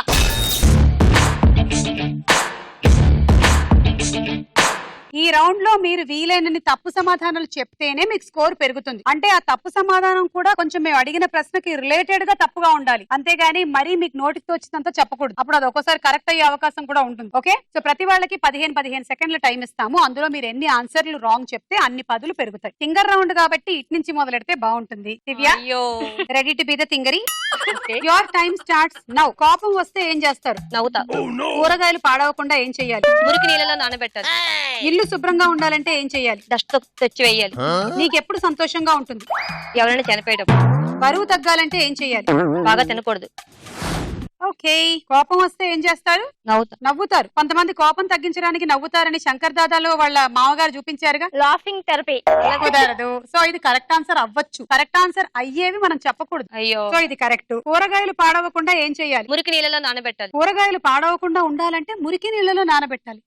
S1: ఈ రౌండ్ లో మీరు వీలైనన్ని తప్పు సమాధానాలు చెప్తేనే మీకు స్కోర్ పెరుగుతుంది. అంటే ఆ తప్పు సమాధానం కూడా కొంచెం మేము అడిగిన ప్రశ్నకి రిలేటెడ్ గా తప్పుగా ఉండాలి. అంతేగాని మరీ మీకు నోటితో వచ్చినంత చెప్పకూడదు. అప్పుడు అది ఒక్కోసారి కరెక్ట్ అయ్యే అవకాశం కూడా ఉంటుంది. ఓకే, సో ప్రతి వాళ్ళకి 15 సెకండ్ల టైం ఇస్తాము. అందులో మీరు ఎన్ని ఆన్సర్లు రాంగ్ చెప్తే అన్ని 10 పెరుగుతాయి. సింగర్ రౌండ్ కాబట్టి ఇటు నుంచి మొదలెడితే బాగుంటుంది. దివ్య,
S7: అయ్యో
S1: రెడీ టు బి ద తింగరి? Your time starts now. కోపం వస్తే ఏం చేస్తారు?
S7: నవ్వుతా.
S1: కూరగాయలు పాడవకుండా ఏం చెయ్యాలి?
S7: మురికి నీళ్ళలో నానబెట్టాలి.
S1: ఇల్లు శుభ్రంగా ఉండాలంటే ఏం చెయ్యాలి?
S7: డస్ట్ తో తెచ్చి వేయాలి.
S1: నీకెప్పుడు సంతోషంగా ఉంటుంది?
S7: ఎవరైనా చనిపోయేటప్పుడు.
S1: బరువు తగ్గాలంటే ఏం చెయ్యాలి?
S7: బాగా తినకూడదు.
S1: ఓకే, కోపం వస్తే ఏం చేస్తారు?
S7: నవ్వుతా.
S1: నవ్వుతారు. కొంతమంది కోపం తగ్గించడానికి నవ్వుతారని శంకర్ దాదాలో వాళ్ళ మామగారు చూపించారుగా.
S2: Laughing therapy.
S1: కుదరదు. సో ఇది కరెక్ట్ ఆన్సర్ అవ్వచ్చు. కరెక్ట్ ఆన్సర్ అయ్యేవి మనం చెప్పకూడదు.
S7: అయ్యో.
S1: సో ఇది కరెక్ట్. కూరగాయలు పాడవకుండా ఏం చెయ్యాలి?
S7: మురికి నీళ్ళలో నానబెట్టాలి.
S1: కూరగాయలు పాడవకుండా ఉండాలంటే మురికి నీళ్ళలో నానబెట్టాలి.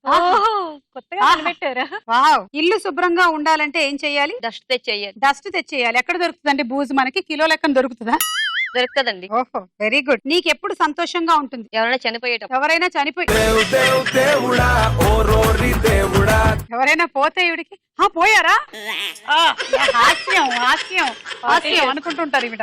S3: కొత్తగా కనిపెట్టారా?
S1: వావ్. ఇల్లు శుభ్రంగా ఉండాలంటే ఏం చెయ్యాలి?
S7: డస్ట్ తెచ్చి వేయాలి.
S1: డస్ట్ తెచ్చేయాలి. ఎక్కడ దొరుకుతుందండి బూజు? మనకి కిలో లెక్కన దొరుకుతుందా?
S7: దొరుకుతుందండి.
S1: ఓహో, వెరీ గుడ్. నీకు ఎప్పుడు సంతోషంగా ఉంటుంది?
S7: ఎవరైనా చనిపోయేటప్పుడు.
S1: ఎవరైనా చనిపోయి ఎవరైనా పోతే ఇవిడికి పోయారా? హాస్యం హాస్యం హాస్యం అనుకుంటుంటారు ఇవిడ.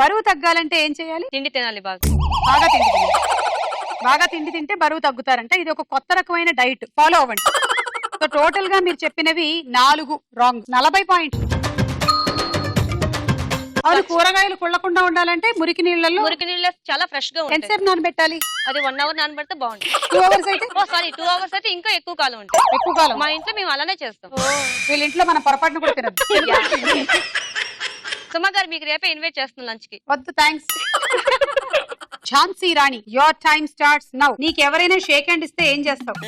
S1: బరువు తగ్గాలంటే ఏం చేయాలి?
S7: తిండి తినాలి బాగా.
S1: బాగా తిండి తినాలి. బాగా తిండి తింటే బరువు తగ్గుతారంట. ఇది ఒక కొత్త రకమైన డైట్, ఫాలో అవ్వండి. సో టోటల్ గా మీరు చెప్పినవి 4 రాంగ్. 40 పాయింట్లు. అవును, కూరగాయలు కుళ్ళకుండా ఉండాలంటే మురికి నీళ్ళల్లో
S7: మురికి నీళ్ళు చాలా ఫ్రెష్ గా ఉంటాయి.
S1: ఎంతసేపు నానబెట్టాలి?
S7: అది 1 అవర్ నానబెడితే బాగుంటుంది.
S1: 2 అవర్స్ అయితే?
S7: సారీ 2 అవర్స్ అయితే ఇంకా ఎక్కువ కాలం ఉంటుంది.
S1: ఎక్కువ కాలం.
S7: మా ఇంట్లో మేము అలానే చేస్తాం.
S1: వీళ్ళ ఇంట్లో మనం పొరపాటును కూడా తినద్దు.
S7: సుమా గారు మీకు రేపే ఇన్వైట్ చేస్తున్నాం లంచ్ కి.
S1: వద్దు, thanks. Jhansi Rani, your time starts now. నీకు ఎవరైనా షేక్ హ్యాండ్ ఇస్తే ఏం చేస్తావు?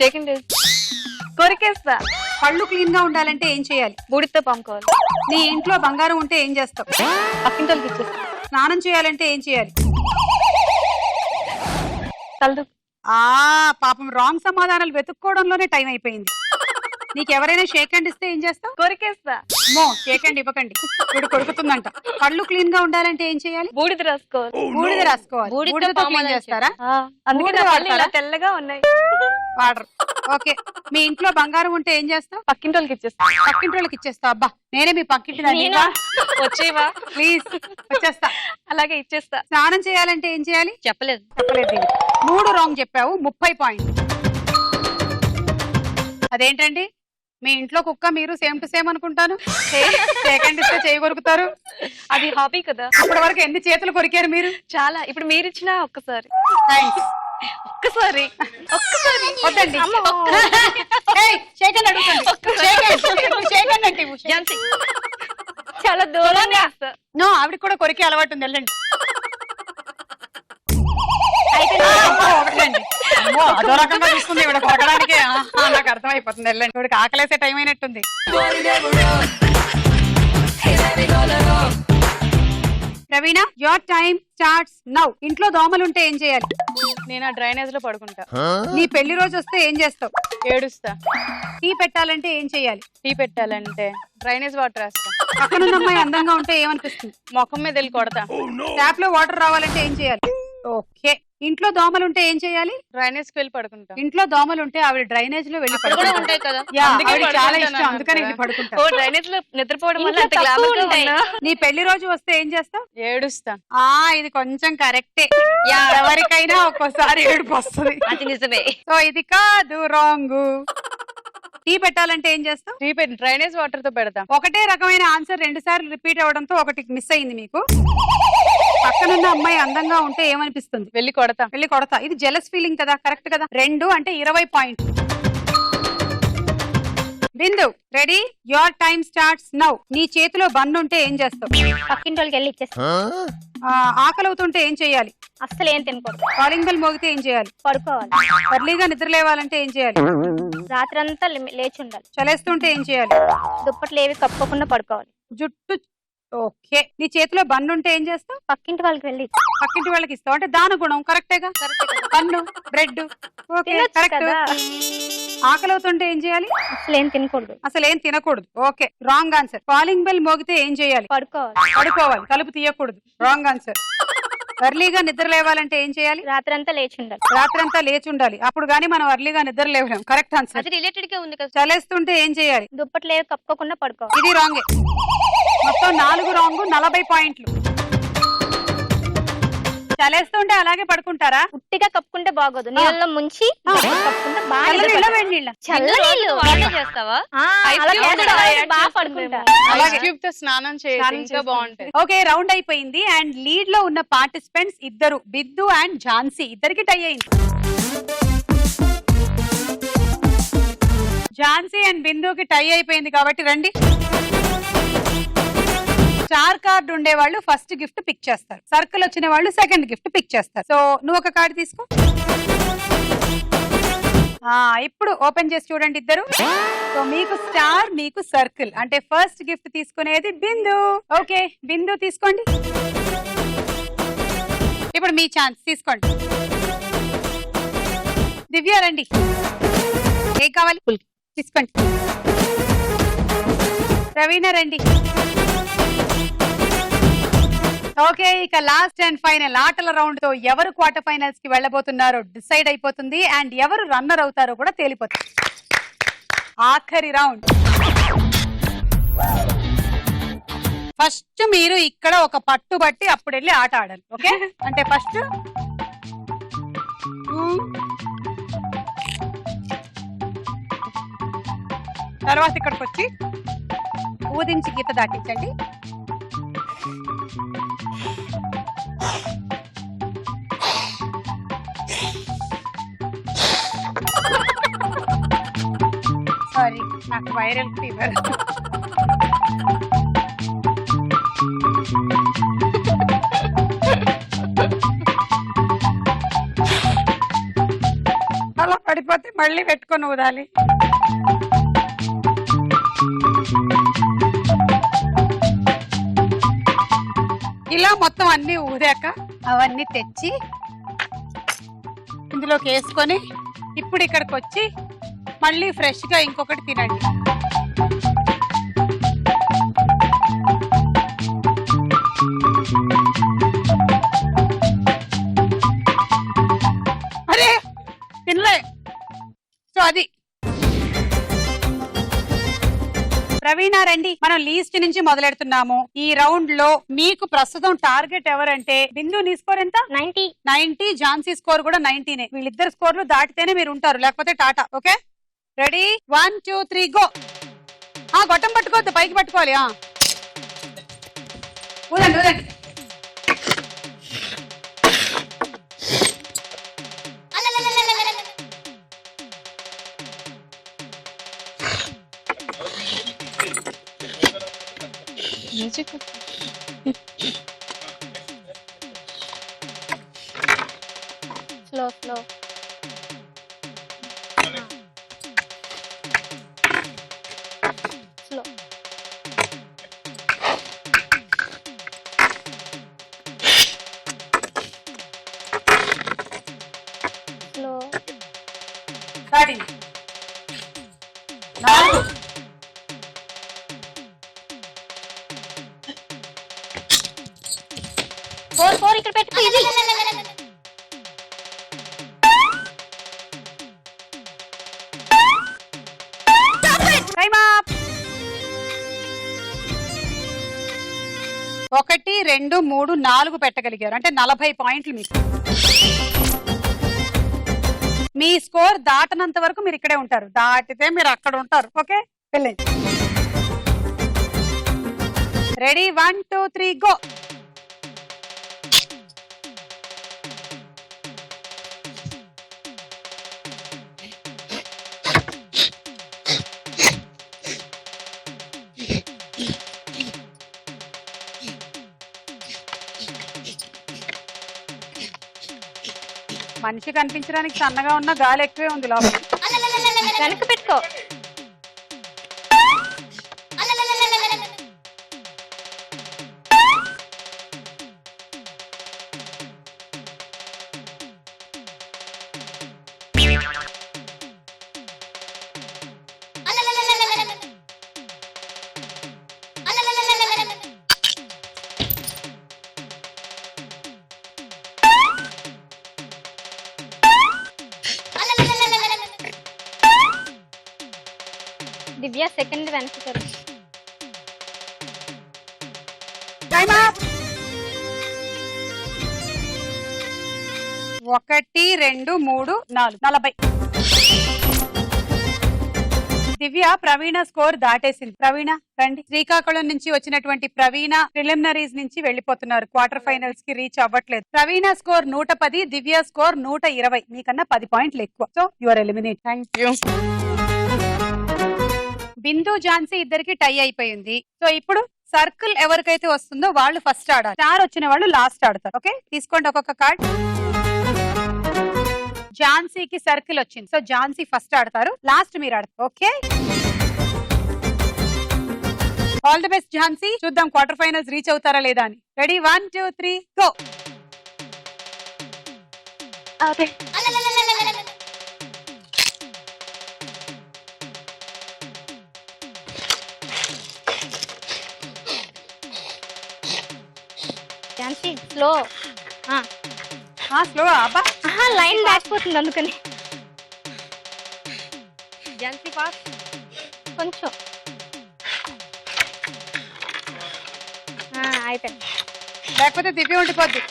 S3: సెకండ్ కొరికేస్తా.
S1: పళ్ళు క్లీన్ గా ఉండాలంటే ఏం చేయాలి?
S3: బూడితో పంపుకోవాలి.
S1: నీ ఇంట్లో బంగారం ఉంటే ఏం చేస్తావు?
S3: పక్కింటోళ్ళకి ఇచ్చేస్తా.
S1: స్నానం చేయాలంటే ఏం చేయాలి?
S3: తలదు.
S1: పాపం రాంగ్ సమాధానాలు వెతుక్కోవడంలోనే టైం అయిపోయింది. నీకు ఎవరైనా షేక్ హ్యాండ్ ఇస్తే ఏం చేస్తావు?
S3: కొరికేస్తా.
S1: షేక్ హ్యాండ్ ఇవ్వకండి, వీడు కొడుకుతుందంట. పళ్ళు క్లీన్ గా ఉండాలంటే ఏం చేయాలి?
S3: బూడిద రాసుకోవాలి.
S1: బూడిద రాసుకోవాలి.
S7: బూడిదతో
S1: బూడిదతో
S7: పామాలు
S1: క్లీన్ చేస్తారా?
S3: అందుకే
S1: బూడిద
S3: నా పళ్ళు ఇలా
S1: వాడతారా?
S3: తెల్లగా ఉన్నాయి.
S1: వాడరు. ఓకే, మీ ఇంట్లో బంగారం ఉంటే ఏం చేస్తావు?
S3: పక్కింటోళ్ళకి ఇచ్చేస్తా.
S1: పక్కింటోళ్ళకి ఇచ్చేస్తావు? అబ్బా, నేనే మీ పక్కింటి దాన్నిగా.
S3: వచ్చేవా?
S1: ప్లీజ్ వచ్చేస్తా.
S3: అలాగే ఇచ్చేస్తా.
S1: స్నానం చేయాలంటే ఏం చేయాలి?
S7: చెప్పలేదు.
S1: చెప్పలేదు. 3 రాంగ్ చెప్పావు. 30 పాయింట్. అదేంటండి, మీ ఇంట్లో కుక్క మీరు సేమ్ టు సేమ్ అనుకుంటాను. సెకండ్ ఇస్తే చేయి కొరుకుతారు.
S3: అది హాబీ కదా.
S1: ఇప్పటి వరకు ఎన్ని చేతులు కొరికారు మీరు?
S3: చాలా. ఇప్పుడు మీరు ఇచ్చినా ఒక్కసారి.
S1: థ్యాంక్స్.
S3: ఒక్కసారి
S1: వద్దండి. షేక్ హ్యాండ్ అడుగుతాను. షేక్ హ్యాండ్ అంటే
S7: ఝాన్సీ
S3: చాలా దూరంగా.
S1: నో, ఆవిడకి కూడా కొరికే అలవాటు ఉంది. వెళ్ళండి. ఒకటండి. అమ్మో, అదో రకంగా చూస్తుంది ఇవిడ కొరకడానికి. నాకు అర్థమైపోతుంది. వెళ్ళండి, ఇవిడికి ఆకలేసే టైం అయినట్టుంది. ప్రవీణ, యువర్ టైం స్టార్ట్స్ నౌ. ఇంట్లో దోమలుంటే ఏం చేయాలి?
S4: నేను ఆ డ్రైనేజ్ లో పడుకుంటా.
S1: నీ పెళ్లి రోజు వస్తే ఏం చేస్తావు?
S4: ఏడుస్తా.
S1: టీ పెట్టాలంటే ఏం చేయాలి?
S4: టీ పెట్టాలంటే డ్రైనేజ్ వాటర్ వేస్తా.
S1: పక్కనున్న అమ్మాయి అందంగా ఉంటే ఏమనిపిస్తుంది?
S4: ముఖం మీద వెళ్ళి కొడతా.
S1: ట్యాప్ లో వాటర్ రావాలంటే ఏం చేయాలి? ఓకే. ఇంట్లో దోమలుంటే ఏం చేయాలి?
S4: డ్రైనేజ్ కి వెళ్ళి పడుకుంటా.
S1: ఇంట్లో దోమలుంటే ఆవిడ డ్రైనేజ్ లో వెళ్ళి
S7: అక్కడ కూడా ఉంటాయి కదా.
S1: యా,
S4: అందుకే
S1: ఆవిడకి చాలా
S4: పడుకుంటాను
S1: ఇష్టం, అందుకని
S4: అన్నారు
S1: వెళ్ళి పడుకుంటా.
S7: ఓ డ్రైనేజ్ లో నిద్రపోవడం వల్ల
S2: ఇంట్లో
S7: అంత గ్లామర్ గా
S2: తక్కువ ఉంటాయి.
S7: ఉన్నా.
S1: నీ పెళ్లి రోజు వస్తే ఏం చేస్తావు?
S4: ఏడుస్తా.
S1: ఇది కొంచెం కరెక్టే. ఎవరికైనా ఒక్కోసారి ఏడుపు వస్తుంది.
S7: అది నిజమే.
S1: సో ఇది కాదు, రాంగ్. టీ పెట్టాలంటే ఏం చేస్తావు?
S4: టీ పెట్టి డ్రైనేజ్ వాటర్ తో పెడతా.
S1: ఒకటే రకమైన ఆన్సర్ 2 సార్లు రిపీట్ అవడంతో ఒకటి మిస్ అయింది మీకు. పక్కనున్న అమ్మాయి అందంగా ఉంటే ఏమనిపిస్తుంది?
S4: వెళ్ళి కొడతా.
S1: వెళ్ళి కొడతా. ఇది జెలస్ ఫీలింగ్ కదా, కరెక్ట్ కదా? 2 అంటే 20 point. Bindu, ready? Your time starts now. నీ చేతిలో బన్ను ఉంటే ఏం చేస్తావు?
S2: పక్కింటి వాళ్ళకి వెళ్ళి ఇచ్చేస్తా.
S1: ఆకలి అవుతుంటే ఏం చేయాలి?
S2: అస్సలు ఏం తినకూడదు.
S1: కాలింగ్ బెల్ మోగితే ఏం చేయాలి?
S2: పడుకోవాలి.
S1: ఎర్లీగా నిద్ర లేవాలంటే ఏం చేయాలి?
S2: రాత్రంతా లేచి ఉండాలి.
S1: చలేస్తుంటే ఏం చేయాలి?
S2: దుప్పట్లు ఏవి కప్పుకోకుండా పడుకోవాలి.
S1: జుట్టు. ఓకే. నీ చేతిలో బన్ను ఉంటే ఏం చేస్తావు?
S2: పక్కింటి వాళ్ళకి వెళ్ళి
S1: పక్కింటి వాళ్ళకి ఇస్తావు. అంటే దాన గుణం కరెక్టేగా? Bun, bread. ఓకే,
S2: తినొచ్చు
S1: కరెక్ట్.
S2: కదా.
S1: ఆకలి అవుతుంటే ఏం చేయాలి?
S2: అసలు ఏం తినకూడదు.
S1: అసలు ఏం తినకూడదు. Okay, wrong answer. Calling bell మోగితే ఏం చేయాలి?
S2: పడుకోవాలి.
S1: పడుకోవాలి, తలుపు తీయకూడదు. Wrong answer. ఎర్లీగా నిద్ర లేవాలంటే ఏం చేయాలి?
S2: రాత్రంతా లేచి ఉండాలి.
S1: రాత్రంతా లేచి ఉండాలి. అప్పుడు గానీ మనం ఎర్లీగా నిద్ర లేవలేం. Correct answer.
S7: అది రిలేటెడ్ గా ఉంది కదా.
S1: చలేస్తుంటే ఏం చేయాలి?
S2: దుప్పట్లు ఏవి కప్పుకోకుండా పడుకోవాలి.
S1: ఇది రాంగే. మొత్తం 4 రాంగ్, 40 పాయింట్లు. చలేస్తుంటే అలాగే పడుకుంటారా?
S2: ఉట్టిగా కప్పుకుంటే బాగోదు. నీళ్ళలో ముంచి కప్పుకుంటే బాగా
S1: చల్ల నీళ్ళ
S2: చల్ల నీళ్ళు
S7: వాటర్ చేస్తావా?
S2: అలా చేస్తే బాగా పడుకుంటా.
S4: ఐస్ క్యూబ్ తో స్నానం చేసి ఇంకా బాగుంటది.
S1: ఓకే, రౌండ్ అయిపోయింది. అండ్ లీడ్ లో ఉన్న పార్టిసిపెంట్స్ ఇద్దరు, బిద్దు అండ్ ఝాన్సీ. ఇద్దరికి టై అయింది. ఝాన్సీ అండ్ బిందుకి టై అయిపోయింది కాబట్టి రండి. స్టార్ కార్డు ఉండే వాళ్ళు ఫస్ట్ గిఫ్ట్ పిక్ చేస్తారు. సర్కిల్ వచ్చిన వాళ్ళు సెకండ్ గిఫ్ట్ పిక్ చేస్తారు. సో నువ్వు ఒక కార్డు తీసుకో. ఇప్పుడు ఓపెన్ చేసి చూడండి ఇద్దరు. సో మీకు స్టార్, మీకు సర్కిల్. అంటే ఫస్ట్ గిఫ్ట్ తీసుకునేది బిందు. ఓకే, బిందు తీసుకోండి. ఇప్పుడు మీ ఛాన్స్, తీసుకోండి. దివ్య రండి. ఏం కావాలి? తీసుకోండి. ప్రవీణ రండి. ఓకే, ఇక లాస్ట్ అండ్ ఫైనల్ ఆటల రౌండ్ తో ఎవరు క్వార్టర్ ఫైనల్స్ కి వెళ్ళబోతున్నారో డిసైడ్ అయిపోతుంది. అండ్ ఎవరు రన్నర్ అవుతారో కూడా తేలిపోతుంది. ఆఖరి రౌండ్. ఫస్ట్ మీరు ఇక్కడ ఒక పట్టు బట్టి అప్పుడు వెళ్ళి ఆట ఆడాలి. ఓకే, అంటే ఫస్ట్ తర్వాత ఇక్కడికి వచ్చి ఊదించి గీత దాటించండి. సారీ, నాకు వైరల్ ఫీవర్. అలా పడిపోతే మళ్ళీ పెట్టుకొని ఊదాలి. ఇలా మొత్తం అన్ని ఊదాక అవన్నీ తెచ్చి ఇందులోకి వేసుకొని ఇప్పుడు ఇక్కడికి వచ్చి మళ్ళీ ఫ్రెష్ గా ఇంకొకటి తినండి. అరే తినలే. సో అది ప్రవీణ రండి, మనం లీస్ట్ నుంచి మొదలెడుతున్నాము. ఈ రౌండ్ లో మీకు ప్రస్తుతం టార్గెట్ ఎవరంటే బిందు నీ స్కోర్ ఎంత? 90. ఝాన్సీ స్కోర్ కూడా 90నే. వీళ్ళిద్దరు స్కోర్లు దాటితేనే మీరు ఉంటారు, లేకపోతే టాటా. Okay, ready? 1 2 3 గో. గొట్టం పట్టుకోవద్దు, పైకి పట్టుకోవాలి. ఊదండి ఊదండి.
S4: Music
S2: slow slow. Slow. Slow.
S1: Starting 4
S2: 4 ఇక్కడ పెట్టుకో. ఇది
S1: టైమ్ అప్. 1 2 3 4 పెట్టగలిగారు అంటే 40 పాయింట్లు మీకు. మీ స్కోర్ దాటనంత వరకు మీరు ఇక్కడే ఉంటారు, దాటితే మీరు అక్కడ ఉంటారు. ఓకే వెళ్ళండి. Ready 1 2 3 go. మనిషి కనిపించడానికి సన్నగా ఉన్న గాలి ఎక్కువే ఉంది లోపల.
S2: వెనక్కి పెట్టుకో. దివ్య సెకండ్ వెనక్కి జరుగు.
S1: Time up. 1 2 3 4 40. దివ్య ప్రవీణ స్కోర్ దాటేసింది. ప్రవీణ రండి. శ్రీకాకుళం నుంచి వచ్చినటువంటి ప్రవీణ ప్రిలిమినరీస్ నుంచి వెళ్ళిపోతున్నారు, క్వార్టర్ ఫైనల్స్ కి రీచ్ అవ్వట్లేదు. Praveena score 110, Divya score 120. మీకన్నా 10 పాయింట్లు ఎక్కువ. So your eliminate. Thank you. Bindu Jhansi ఇద్దరికి టై అయిపోయింది. సో ఇప్పుడు సర్కిల్ ఎవరికైతే వస్తుందో వాళ్ళు ఫస్ట్ ఆడాలి, స్టార్ వచ్చిన వాళ్ళు లాస్ట్ ఆడతారు. ఓకే తీసుకోండి ఒక్కొక్క కార్డ్. ఝాన్సీకి సర్కిల్ వచ్చింది, సో ఝాన్సీ ఫస్ట్ ఆడతారు, లాస్ట్ మీరు ఆడతారు. Okay all the best Jhansi. చూద్దాం క్వార్టర్ ఫైనల్స్ రీచ్ అవుతారా లేదా అని. Ready 1 2 3 go.
S3: Okay
S2: Jhansi slow.
S1: Slow అబ్బా,
S2: లైన్ దాటిపోతుంది అందుకని.
S7: ఝాన్సీ ఫాస్ట్.
S2: కొంచెం అయిపోయింది.
S1: లేకపోతే దివ్య ఉండిపోద్ది.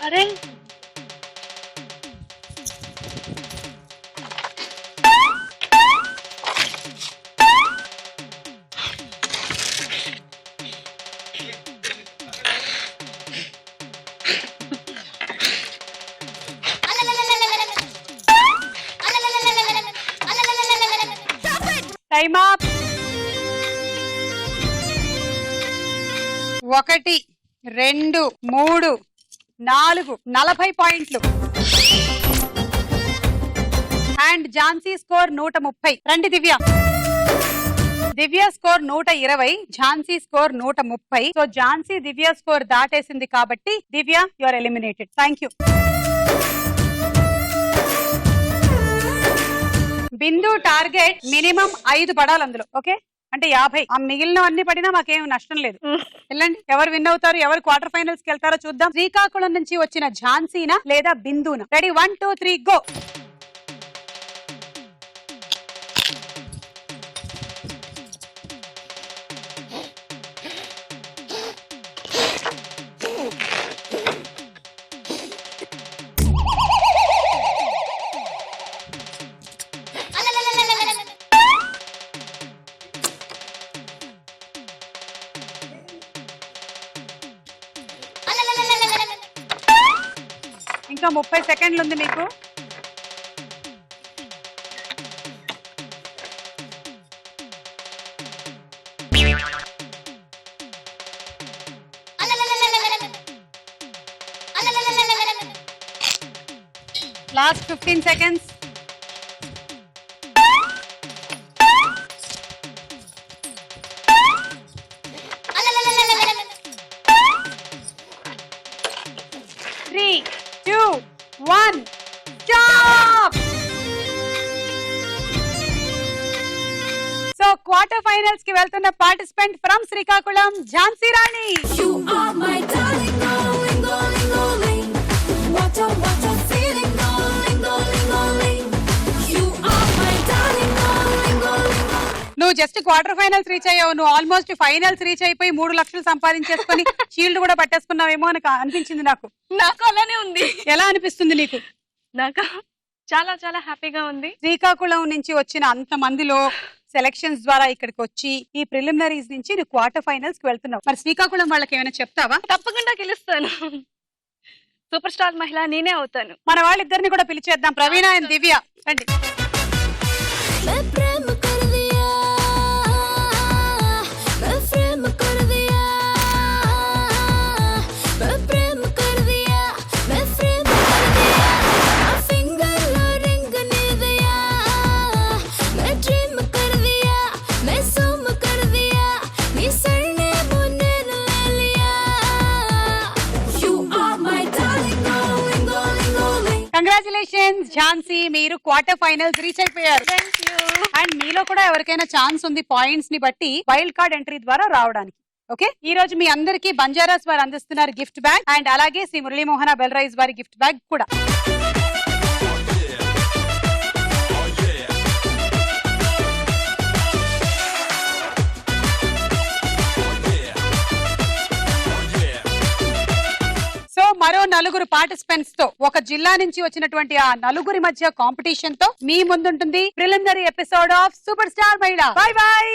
S3: అరే
S1: టైమ్ అప్. 1 2 3 4 40 పాయింట్లు. And Jhansi score 130. రండి Divya. Divya score 120, Jhansi score 130. So Jhansi Divya score దాటేసింది కాబట్టి Divya you are eliminated. Thank you. Bindu target minimum 5 పడాలి అందులో. ఓకే అంటే 50. ఆ మిగిలిన అన్ని పడినా మాకేం నష్టం లేదు. వెళ్ళండి. ఎవరు విన్ అవుతారు, ఎవరు క్వార్టర్ ఫైనల్స్ కి వెళ్తారో చూద్దాం. శ్రీకాకుళం నుంచి వచ్చిన ఝాన్సీనా లేదా బిందునా? Ready 1 2 3 go. ఇంకా 30 సెకండ్లు ఉంది మీకు. Last 15 seconds. Three, 2, 1, stop! So quarter finals కి వెళ్తున్న participant from Srikakulam Jhansi Rani.
S8: You are my darling, darling, darling, darling. What a feeling, darling, darling, darling. You are my darling, darling, darling, darling.
S1: నువ్వు just quarter finals reach అయ్యావు, నువ్వు almost finals reach అయిపోయి 3 లక్షలు సంపాదించేసుకొని shield కూడా పట్టేసుకున్నావేమో అని అనిపించింది నాకు.
S3: నాకు అలానే ఉంది.
S1: ఎలా అనిపిస్తుంది నీకు?
S3: నాకు చాలా చాలా హ్యాపీగా ఉంది.
S1: శ్రీకాకుళం నుంచి వచ్చిన అంత మందిలో సెలక్షన్స్ ద్వారా ఇక్కడికి వచ్చి ఈ ప్రిలిమినరీస్ నుంచి నువ్వు క్వార్టర్ ఫైనల్స్ కి వెళ్తున్నావు. మరి శ్రీకాకుళం వాళ్ళకి ఏమైనా చెప్తావా?
S3: తప్పకుండా గెలుస్తాను. సూపర్ స్టార్ మహిళ నేనే అవుతాను.
S1: మన వాళ్ళిద్దరిని కూడా పిలిచేద్దాం, ప్రవీణ అండ్ దివ్య. రండి.
S8: मैं प्रेम कर दिया, मैं प्रेम कर दिया, मैं प्रेम कर दिया, मैं प्रेम कर दिया. फिंगर लो रिंग ने दिया, मैं ड्रीम कर दिया, मैं सोम कर दिया, नी सरने मुन्ने ले लिया. You are my darling, darling, darling, darling.
S1: Congratulations Jhansi, మీరు క్వార్టర్ ఫైనల్స్ రీచ్ అయిపోయారు. అండ్ మీలో కూడా ఎవరికైనా ఛాన్స్ ఉంది పాయింట్స్ ని బట్టి వైల్డ్ కార్డ్ ఎంట్రీ ద్వారా రావడానికి. ఓకే, ఈ రోజు మీ అందరికీ బంజారాస్ వారు అందిస్తున్నారు గిఫ్ట్ బ్యాగ్, అండ్ అలాగే శ్రీ మురళీమోహన బెల్ రైస్ వారి గిఫ్ట్ బ్యాగ్ కూడా. సో మరో 4 పార్టిసిపెంట్స్ తో ఒక జిల్లా నుంచి వచ్చినటువంటి ఆ 4 మధ్య కాంపిటీషన్ తో మీ ముందుంటుంది preliminary episode of super star Mahila. Bye by.